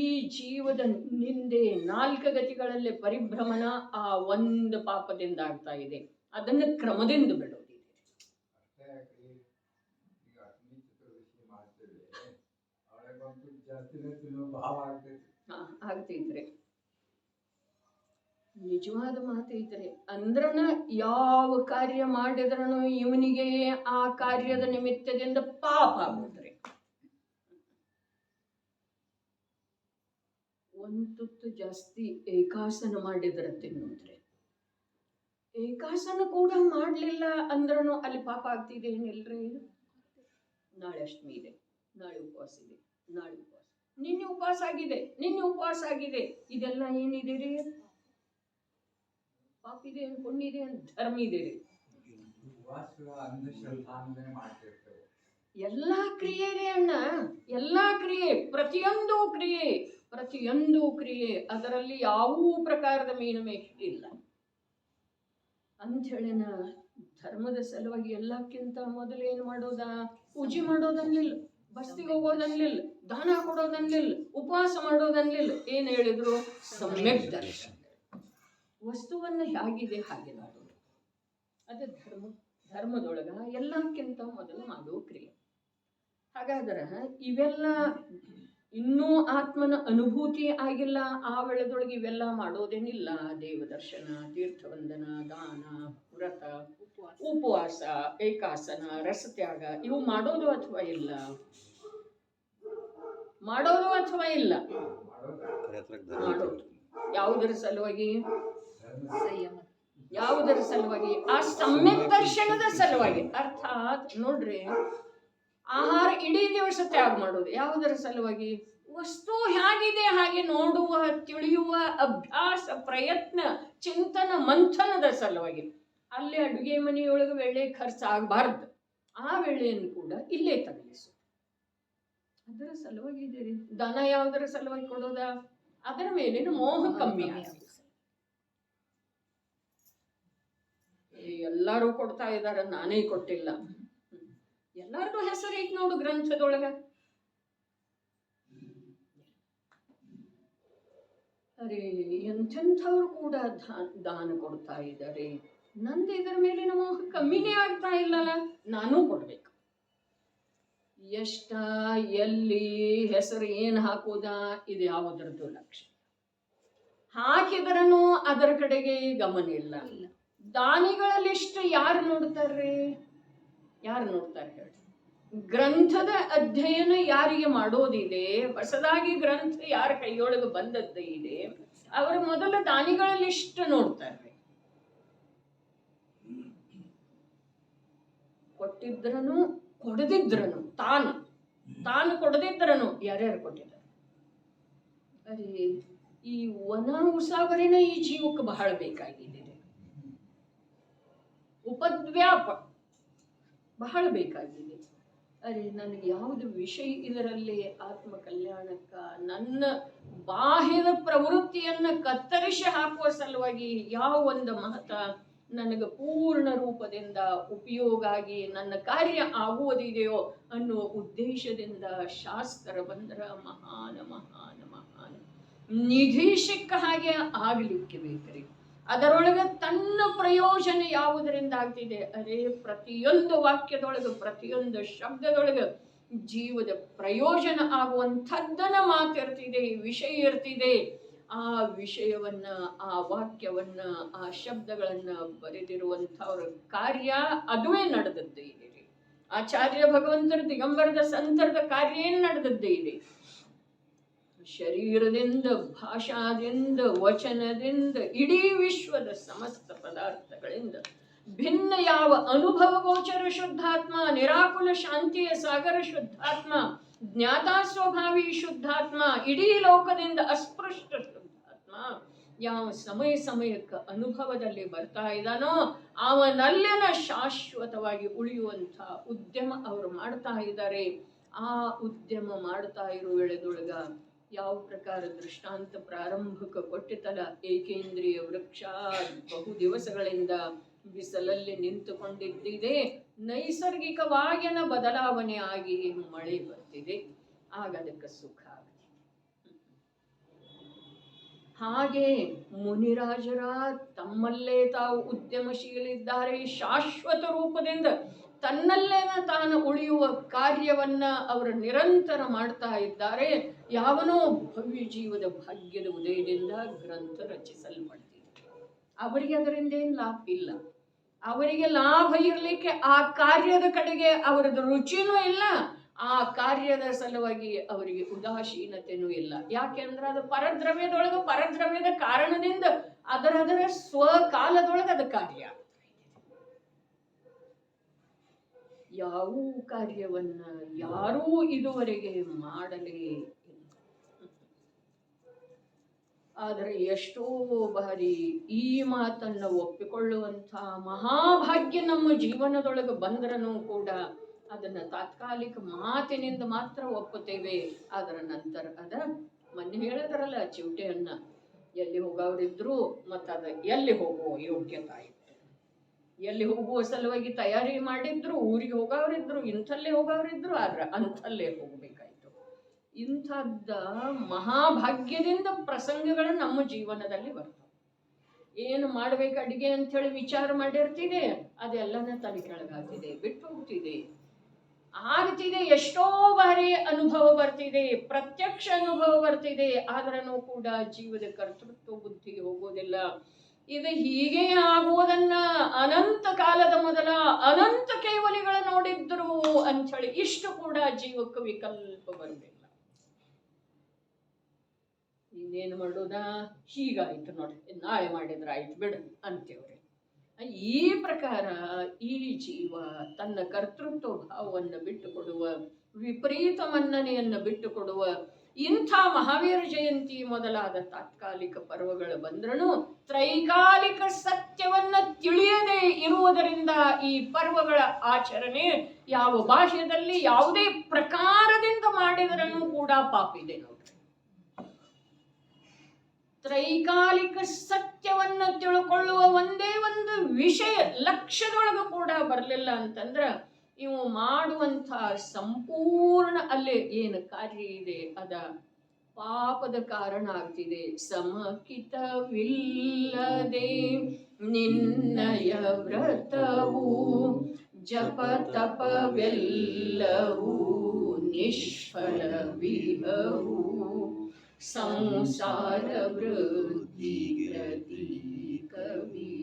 ಈ ಜೀವದ ನಿಂದೆ 4 ಗತಿಗಳಲ್ಲಿ ಪರಿಭ್ರಮಣ ಆ ಒಂದು ಪಾಪದಿಂದ ಆಗ್ತಾ ಇದೆ. ಅದನ್ನು ಕ್ರಮದಿಂದ ಬಿಡೋದಿದೆ. ಆಗ್ತೈತ್ರಿ, ನಿಜವಾದ ಮಾತೈತ್ರಿ. ಅಂದ್ರನ ಯಾವ ಕಾರ್ಯ ಮಾಡಿದ್ರನು ಇವನಿಗೆ ಆ ಕಾರ್ಯದ ನಿಮಿತ್ತದಿಂದ ಪಾಪ ಆಗುದ್ರಿ. ಒಂದು ತುತ್ತು ಜಾಸ್ತಿ ಏಕಾಸನ ಮಾಡಿದ್ರೆ ತಿನ್ನೋದ್ರೆ, ಏಕಾಸನ ಕೂಡ ಮಾಡಲಿಲ್ಲ ಅಂದ್ರೂ ಅಲ್ಲಿ ಪಾಪ ಆಗ್ತಿದೆ ಏನಿಲ್ರಿ. ನಾಳೆ ಅಷ್ಟಮಿ ಇದೆ, ನಾಳೆ ಉಪವಾಸ ಇದೆ, ನಾಳೆ ಉಪವಾಸ, ನಿನ್ನೆ ಉಪವಾಸ ಆಗಿದೆ, ನಿನ್ನೆ ಉಪವಾಸ ಆಗಿದೆ, ಇದೆಲ್ಲ ಏನಿದೆ ರೀ? ಪಾಪ ಇದೆ, ಪುಣ್ಯ ಇದೆ, ಧರ್ಮ ಇದೆ ರೀ. ಎಲ್ಲಾ ಕ್ರಿಯೆ ರೀ ಅಣ್ಣ, ಎಲ್ಲಾ ಕ್ರಿಯೆ, ಪ್ರತಿಯೊಂದು ಕ್ರಿಯೆ ಅದರಲ್ಲಿ ಯಾವ ಪ್ರಕಾರದ ಮೀನಮೇಷ ಇಲ್ಲ ಅಂಥೇಳಿನ. ಧರ್ಮದ ಸಲುವಾಗಿ ಎಲ್ಲಕ್ಕಿಂತ ಮೊದಲು ಏನು ಮಾಡೋದ? ಪೂಜೆ ಮಾಡೋದನ್ಲಿಲ್ಲ, ಬಸ್ತಿಗೆ ಹೋಗೋದನ್ಲಿಲ್ಲ, ದಾನ ಕೊಡೋದನ್ಲಿಲ್ಲ, ಉಪವಾಸ ಮಾಡೋದನ್ಲಿಲ್ಲ. ಏನ್ ಹೇಳಿದ್ರು? ಸಮ್ಯಕ್ ದರ್ಶನ. ವಸ್ತುವನ್ನ ಹೇಗಿದೆ ಹಾಗೆ ನೋಡೋದು. ಅದೇ ಧರ್ಮದೊಳಗ ಎಲ್ಲಕ್ಕಿಂತ ಮೊದಲು ಮಾಡುವ ಕ್ರಿಯೆ. ಹಾಗಾದ್ರೆ ಇವೆಲ್ಲ ಇನ್ನೂ ಆತ್ಮನ ಅನುಭೂತಿ ಆಗಿಲ್ಲ, ಆ ವೇಳೆದೊಳಗೆ ಇವೆಲ್ಲ ಮಾಡೋದೇನಿಲ್ಲ. ದೇವದರ್ಶನ, ತೀರ್ಥವಂದನ, ದಾನ, ವ್ರತ, ಉಪವಾಸ, ಏಕಾಸನ, ರಸತ್ಯಾಗ ಇವು ಮಾಡೋದು ಅಥವಾ ಇಲ್ಲ? ಮಾಡೋದು ಅಥವಾ ಇಲ್ಲ? ಮಾಡೋದು. ಯಾವುದರ ಸಲುವಾಗಿ? ಯಾವುದರ ಸಲುವಾಗಿ? ಆ ಸಮ್ಯಕ್ ದರ್ಶನದ ಸಲುವಾಗಿ. ಅರ್ಥಾತ್ ನೋಡ್ರಿ, ಆಹಾರ ಇಡೀ ದಿವಸ ತ್ಯಾಗ ಮಾಡೋದು ಯಾವುದರ ಸಲುವಾಗಿ? ವಸ್ತು ಹೇಗಿದೆ ಹಾಗೆ ನೋಡುವ, ತಿಳಿಯುವ ಅಭ್ಯಾಸ, ಪ್ರಯತ್ನ, ಚಿಂತನ, ಮಂಥನದ ಸಲುವಾಗಿ. ಅಲ್ಲಿ ಅಡುಗೆ ಮನೆಯೊಳಗೆ ವೇಳೆ ಖರ್ಚಾಗಬಾರ್ದು, ಆ ವೇಳೆಯನ್ನು ಕೂಡ ಇಲ್ಲೇ ತಗಲಿಸು. ಅದರ ಸಲುವಾಗಿ ಇದೆ ರೀ. ದನ ಯಾವುದರ ಸಲುವಾಗಿ ಕೊಡೋದ? ಅದರ ಮೇಲಿನ ಮೋಹ ಕಮ್ಮಿ ಆಗುತ್ತೆ. ಎಲ್ಲರೂ ಕೊಡ್ತಾ ಇದ್ದಾರೆ, ನಾನೇ ಕೊಟ್ಟಿಲ್ಲ. ಎಲ್ಲಾರ್ದು ಹೆಸರು ಐತಿ ನೋಡು ಗ್ರಂಥದೊಳಗ. ಅರೆ ಎಂಥವ್ರು ಕೂಡ ದಾನ ಕೊಡ್ತಾ ಇದ್ದಾರೆ. ನಂದು ಇದರ ಮೇಲಿನ ಮೋಹ ಕಮ್ಮಿನೇ ಆಗ್ತಾ ಇಲ್ಲಲ್ಲ, ನಾನೂ ಕೊಡ್ಬೇಕು. ಎಷ್ಟ, ಎಲ್ಲಿ, ಹೆಸರು ಏನು ಹಾಕೋದ, ಇದು ಯಾವುದರದ್ದು ಲಕ್ಷ್ಯ. ಹಾಕಿದ್ರೂ ಅದರ ಕಡೆಗೆ ಗಮನ ಇಲ್ಲ. ದಾನಿಗಳಲ್ಲಿ ಇಷ್ಟ ಯಾರು ನೋಡ್ತಾರ್ರಿ? ಯಾರು ನೋಡ್ತಾರೆ ಹೇಳಿ? ಗ್ರಂಥದ ಅಧ್ಯಯನ ಯಾರಿಗೆ ಮಾಡೋದಿದೆ, ಹೊಸದಾಗಿ ಗ್ರಂಥ ಯಾರ ಕೈಯೊಳಗೆ ಬಂದದ್ದ ಇದೆ, ಅವರ ಮೊದಲ ದಾನಿಗಳಲ್ಲಿ ಇಷ್ಟ ನೋಡ್ತಾರೆ. ಕೊಟ್ಟಿದ್ರನು ಕೊಡದಿದ್ರನು, ತಾನು ಕೊಡದಿದ್ರನು ಯಾರ್ಯಾರು ಕೊಟ್ಟಿದ್ದಾರೆ? ಅರೆ ಈ ವನ ಉಸಾಬರಿನ ಈ ಜೀವಕ್ಕೆ ಬಹಳ ಬೇಕಾಗಿದೆ. ಉಪದ್ವ್ಯಾಪ ಬಹಳ ಬೇಕಾಗಿದೆ. ಅರೆ ನನಗೆ ಯಾವುದು ವಿಷಯ ಇದರಲ್ಲಿ ಆತ್ಮ ಕಲ್ಯಾಣಕ್ಕ, ನನ್ನ ಬಾಹ್ಯದ ಪ್ರವೃತ್ತಿಯನ್ನ ಕತ್ತರಿಸಿ ಹಾಕುವ ಸಲುವಾಗಿ ಯಾವ ಒಂದು ಮಹತ ನನಗೆ ಪೂರ್ಣ ರೂಪದಿಂದ ಉಪಯೋಗ ಆಗಿ ನನ್ನ ಕಾರ್ಯ ಆಗುವುದಿದೆಯೋ ಅನ್ನುವ ಉದ್ದೇಶದಿಂದ ಶಾಸ್ತ್ರ ಬಂದ್ರ ಮಹಾನ್ ಮಹಾನ್ ಮಹಾನ್ ನಿಧಿ ಸಿಕ್ಕ ಹಾಗೆ ಆಗ್ಲಿಕ್ಕೆ ಬೇಕ್ರಿ. ಅದರೊಳಗೆ ತನ್ನ ಪ್ರಯೋಜನ ಯಾವುದರಿಂದ ಆಗ್ತಿದೆ? ಅದೇ ಪ್ರತಿಯೊಂದು ವಾಕ್ಯದೊಳಗೆ, ಪ್ರತಿಯೊಂದು ಶಬ್ದದೊಳಗೆ ಜೀವದ ಪ್ರಯೋಜನ ಆಗುವಂಥದ್ದನ್ನ ಮಾತಿರ್ತಿದೆ, ವಿಷಯ ಇರ್ತಿದೆ. ಆ ವಿಷಯವನ್ನ, ಆ ವಾಕ್ಯವನ್ನ, ಆ ಶಬ್ದಗಳನ್ನ ಬರೆದಿರುವಂಥವ್ರ ಕಾರ್ಯ ಅದುವೇ ನಡೆದದ್ದೇ ಇದೆ. ಆಚಾರ್ಯ ಭಗವಂತರ, ದಿಗಂಬರದ ಸಂತರದ ಕಾರ್ಯ ಏನು ನಡೆದದ್ದೇ ಇದೆ. ಶರೀರದಿಂದ, ಭಾಷಾದಿಂದ, ವಚನದಿಂದ, ಇಡೀ ವಿಶ್ವದ ಸಮಸ್ತ ಪದಾರ್ಥಗಳಿಂದ ಭಿನ್ನ ಯಾವ ಅನುಭವ ಗೋಚರ ಶುದ್ಧಾತ್ಮ, ನಿರಾಕುಲ ಶಾಂತಿಯ ಸಾಗರ ಶುದ್ಧಾತ್ಮ, ಜ್ಞಾತಾ ಸ್ವಭಾವಿ ಶುದ್ಧಾತ್ಮ, ಇಡೀ ಲೋಕದಿಂದ ಅಸ್ಪೃಷ್ಟ ಶುದ್ಧಾತ್ಮ ಯಾವ ಸಮಯಕ್ಕೆ ಅನುಭವದಲ್ಲಿ ಬರ್ತಾ ಇದ್ದಾನೋ ಅವನಲ್ಲಿನ ಶಾಶ್ವತವಾಗಿ ಉಳಿಯುವಂಥ ಉದ್ಯಮ ಅವರು ಮಾಡ್ತಾ ಇದ್ದಾರೆ. ಆ ಉದ್ಯಮ ಮಾಡ್ತಾ ಇರೋ ವೇಳೆದೊಳಗ ಯಾವ ಪ್ರಕಾರ ದೃಷ್ಟಾಂತ ಪ್ರಾರಂಭಕ್ಕೆ ಕೊಟ್ಟಿತಲ್ಲ, ಏಕೇಂದ್ರಿಯ ವೃಕ್ಷ ಬಹು ದಿವಸಗಳಿಂದ ಬಿಸಿಲಲ್ಲಿ ನಿಂತುಕೊಂಡಿದ್ದಿದೆ, ನೈಸರ್ಗಿಕವಾಗಿನ ಬದಲಾವಣೆ ಆಗಿ ಮಳೆ ಬರ್ತಿದೆ, ಆಗ ಅದಕ್ಕೆ ಸುಖ ಆಗುತ್ತೆ. ಹಾಗೆ ಮುನಿರಾಜರ ತಮ್ಮಲ್ಲೇ ತಾವು ಉದ್ಯಮಶೀಲಿದ್ದಾರೆ, ಶಾಶ್ವತ ರೂಪದಿಂದ ತನ್ನಲ್ಲೇನ ತಾನು ಉಳಿಯುವ ಕಾರ್ಯವನ್ನ ಅವರು ನಿರಂತರ ಮಾಡ್ತಾ ಇದ್ದಾರೆ. ಯಾವನೋ ಭವ್ಯ ಜೀವದ ಭಾಗ್ಯದ ಉದಯದಿಂದ ಗ್ರಂಥ ರಚಿಸಲ್ಪಡ್ತಿದೆ. ಅವರಿಗೆ ಅದರಿಂದ ಏನು ಲಾಭ ಇಲ್ಲ. ಅವರಿಗೆ ಲಾಭ ಇರಲಿಕ್ಕೆ ಆ ಕಾರ್ಯದ ಕಡೆಗೆ ಅವರದ್ದು ರುಚಿನೂ ಇಲ್ಲ, ಆ ಕಾರ್ಯದ ಸಲುವಾಗಿ ಅವರಿಗೆ ಉದಾಸೀನತೆನೂ ಇಲ್ಲ. ಯಾಕೆಂದ್ರೆ ಅದು ಪರದ್ರವ್ಯದೊಳಗೆ ಪರದ್ರವ್ಯದ ಕಾರಣದಿಂದ ಅದರ ಸ್ವಕಾಲದೊಳಗೆ ಅದು ಕಾರ್ಯ. ಯಾವ ಕಾರ್ಯವನ್ನ ಯಾರೂ ಇದುವರೆಗೆ ಮಾಡಲೇ ಇಲ್ಲ. ಆದರೆ ಎಷ್ಟೋ ಬಾರಿ ಈ ಮಾತನ್ನ ಒಪ್ಪಿಕೊಳ್ಳುವಂಥ ಮಹಾಭಾಗ್ಯ ನಮ್ಮ ಜೀವನದೊಳಗೆ ಬಂದ್ರೂ ಕೂಡ ಅದನ್ನ ತಾತ್ಕಾಲಿಕ ಮಾತಿನಿಂದ ಮಾತ್ರ ಒಪ್ಪುತ್ತೇವೆ. ಅದರ ನಂತರ ಮೊನ್ನೆ ಹೇಳಿದ್ರಲ್ಲ ಚಿವಟೆಯನ್ನ, ಎಲ್ಲಿ ಹೋಗೋರಿದ್ರು ಮತ್ತದ ಎಲ್ಲಿ ಹೋಗುವ ಯೋಗ್ಯತೆ ಇತ್ತು, ಎಲ್ಲಿ ಹೋಗುವ ಸಲುವಾಗಿ ತಯಾರಿ ಮಾಡಿದ್ರು, ಊರಿಗೆ ಹೋಗೋರಿದ್ರು, ಇಂಥಲ್ಲೇ ಹೋಗೋರಿದ್ರು, ಆದ್ರೆ ಅಂಥಲ್ಲೇ ಹೋಗ್ಬೇಕಾಯ್ತು. ಇಂಥದ್ದ ಮಹಾಭಾಗ್ಯದಿಂದ ಪ್ರಸಂಗಗಳು ನಮ್ಮ ಜೀವನದಲ್ಲಿ ಬರ್ತವೆ. ಏನು ಮಾಡ್ಬೇಕು ಅಡಿಗೆ ಅಂತ ಹೇಳಿ ವಿಚಾರ ಮಾಡಿರ್ತಿದೆ, ಅದೆಲ್ಲನ ತಲೆ ಕೆಳಗಾಗ್ತಿದೆ, ಬಿಟ್ಟು ಹೋಗ್ತಿದೆ, ಆಗ್ತಿದೆ. ಎಷ್ಟೋ ಬಾರಿ ಅನುಭವ ಬರ್ತಿದೆ, ಪ್ರತ್ಯಕ್ಷ ಅನುಭವ ಬರ್ತಿದೆ, ಆದ್ರೂ ಕೂಡ ಜೀವದ ಕರ್ತೃತ್ವ ಬುದ್ಧಿ ಹೋಗೋದಿಲ್ಲ. ಇದು ಹೀಗೆ ಆಗುವುದನ್ನ ಅನಂತ ಕಾಲದ ಮೊದಲ ಅನಂತ ಕೇವಲಿಗಳು ನೋಡಿದ್ರು ಅಂಥೇಳಿ ಇಷ್ಟು ಕೂಡ ಜೀವಕ್ಕೆ ವಿಕಲ್ಪ ಬರುವುದಿಲ್ಲ. ಇನ್ನೇನು ಮಾಡೋದಾ, ಹೀಗಾಯ್ತು ನೋಡಿ, ನಾಳೆ ಮಾಡಿದ್ರೆ ಆಯ್ತು ಬಿಡು ಅಂತೇವ್ರಿ. ಈ ಪ್ರಕಾರ ಈ ಜೀವ ತನ್ನ ಕರ್ತೃತ್ವ ಭಾವವನ್ನು ಬಿಟ್ಟುಕೊಡುವ, ವಿಪರೀತ ಮನ್ನಣೆಯನ್ನು ಬಿಟ್ಟುಕೊಡುವ ಇಂಥ ಮಹಾವೀರ ಜಯಂತಿ ಮೊದಲಾದ ತಾತ್ಕಾಲಿಕ ಪರ್ವಗಳು ಬಂದ್ರೂ ತ್ರೈಕಾಲಿಕ ಸತ್ಯವನ್ನ ತಿಳಿಯದೇ ಇರುವುದರಿಂದ ಈ ಪರ್ವಗಳ ಆಚರಣೆ ಯಾವ ಭಾಷೆಯಲ್ಲಿ ಯಾವುದೇ ಪ್ರಕಾರದಿಂದ ಮಾಡಿದ್ರೂ ಕೂಡ ಪಾಪಿದೆ ನೋಡ್ರಿ. ತ್ರೈಕಾಲಿಕ ಸತ್ಯವನ್ನ ತಿಳ್ಕೊಳ್ಳುವ ಒಂದೇ ಒಂದು ವಿಷಯ ಲಕ್ಷ್ಯದೊಳಗೂ ಕೂಡ ಬರಲಿಲ್ಲ ಅಂತಂದ್ರ ಇವು ಮಾಡುವಂಥ ಸಂಪೂರ್ಣ ಅಲ್ಲೇ ಏನು ಕಾರ್ಯ ಇದೆ ಅದ ಪಾಪದ ಕಾರಣ ಆಗ್ತಿದೆ. ಸಮಕಿತವಿಲ್ಲದೆ ನಿನ್ನಯ ವ್ರತವು ಜಪ ತಪವೆಲ್ಲವೂ ನಿಷ್ಫಲವಿಹವು ಸಂಸಾರ ವೃದ್ಧಿ ಕವಿ.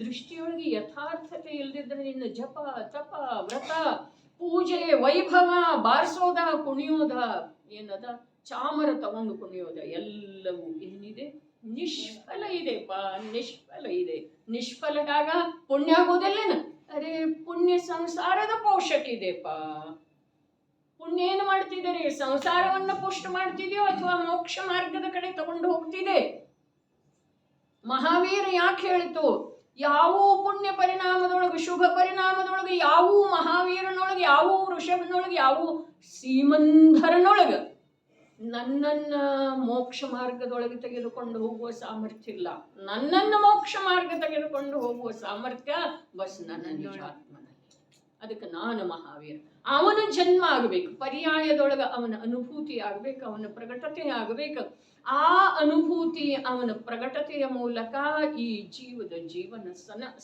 ದೃಷ್ಟಿಯೊಳಗೆ ಯಥಾರ್ಥತೆ ಇಲ್ಲದಿದ್ರೆ ನಿನ್ನ ಜಪ ತಪ ವ್ರತ ಪೂಜೆ ವೈಭವ ಬಾರಿಸೋದ ಕುಣಿಯೋದ ಏನದ ಚಾಮರ ತಗೊಂಡು ಕುಣಿಯೋದ ಎಲ್ಲವೂ ಏನಿದೆ ನಿಷ್ಫಲ ಇದೆಪ್ಪ, ನಿಷ್ಫಲ ಇದೆ. ನಿಷ್ಫಲದಾಗ ಪುಣ್ಯ ಆಗೋದಿಲ್ಲೇನ? ಅರೆ ಪುಣ್ಯ ಸಂಸಾರದ ಪೋಷಕ ಇದೆಪ್ಪ. ಪುಣ್ಯ ಏನು ಮಾಡ್ತಿದ್ದೀರಿ? ಸಂಸಾರವನ್ನ ಪುಷ್ಟ ಮಾಡ್ತಿದೆಯೋ ಅಥವಾ ಮೋಕ್ಷ ಮಾರ್ಗದ ಕಡೆ ತಗೊಂಡು ಹೋಗ್ತಿದೆ? ಮಹಾವೀರ ಯಾಕೆ ಹೇಳಿತು? ಯಾವ ಪುಣ್ಯ ಪರಿಣಾಮದೊಳಗೆ ಶುಭ ಪರಿಣಾಮದೊಳಗೆ ಯಾವ ಮಹಾವೀರನೊಳಗೆ ಯಾವ ಋಷಭನೊಳಗೆ ಯಾವ ಸೀಮಂಧರನೊಳಗೆ ನನ್ನನ್ನ ಮೋಕ್ಷ ಮಾರ್ಗದೊಳಗೆ ತೆಗೆದುಕೊಂಡು ಹೋಗುವ ಸಾಮರ್ಥ್ಯ ಇಲ್ಲ. ನನ್ನನ್ನ ಮೋಕ್ಷ ಮಾರ್ಗ ತೆಗೆದುಕೊಂಡು ಹೋಗುವ ಸಾಮರ್ಥ್ಯ ಬಸ್ ನನ್ನ ನಿಜಾತ್ಮನಲ್ಲಿ. ಅದಕ್ಕೆ ನಾನು ಮಹಾವೀರ. ಅವನ ಜನ್ಮ ಆಗಬೇಕು, ಪರ್ಯಾಯದೊಳಗೆ ಅವನ ಅನುಭೂತಿ ಆಗಬೇಕು, ಅವನ ಪ್ರಕಟತೆ ಆಗಬೇಕು. ಆ ಅನುಭೂತಿ ಅವನ ಪ್ರಕಟತೆಯ ಮೂಲಕ ಈ ಜೀವನ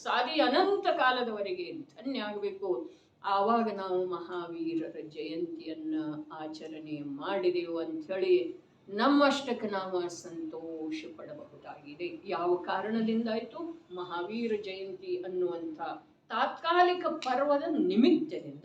ಸಾರಿ ಅನಂತ ಕಾಲದವರೆಗೆ ಧನ್ಯ ಆಗಬೇಕು. ಆವಾಗ ನಾವು ಮಹಾವೀರರ ಜಯಂತಿಯನ್ನ ಆಚರಣೆ ಮಾಡಿದೆವು ಅಂಥೇಳಿ ನಮ್ಮಷ್ಟಕ್ಕೆ ನಾವು ಸಂತೋಷ ಪಡಬಹುದಾಗಿದೆ. ಯಾವ ಕಾರಣದಿಂದಾಯಿತು? ಮಹಾವೀರ ಜಯಂತಿ ಅನ್ನುವಂಥ ತಾತ್ಕಾಲಿಕ ಪರ್ವದ ನಿಮಿತ್ತದಿಂದ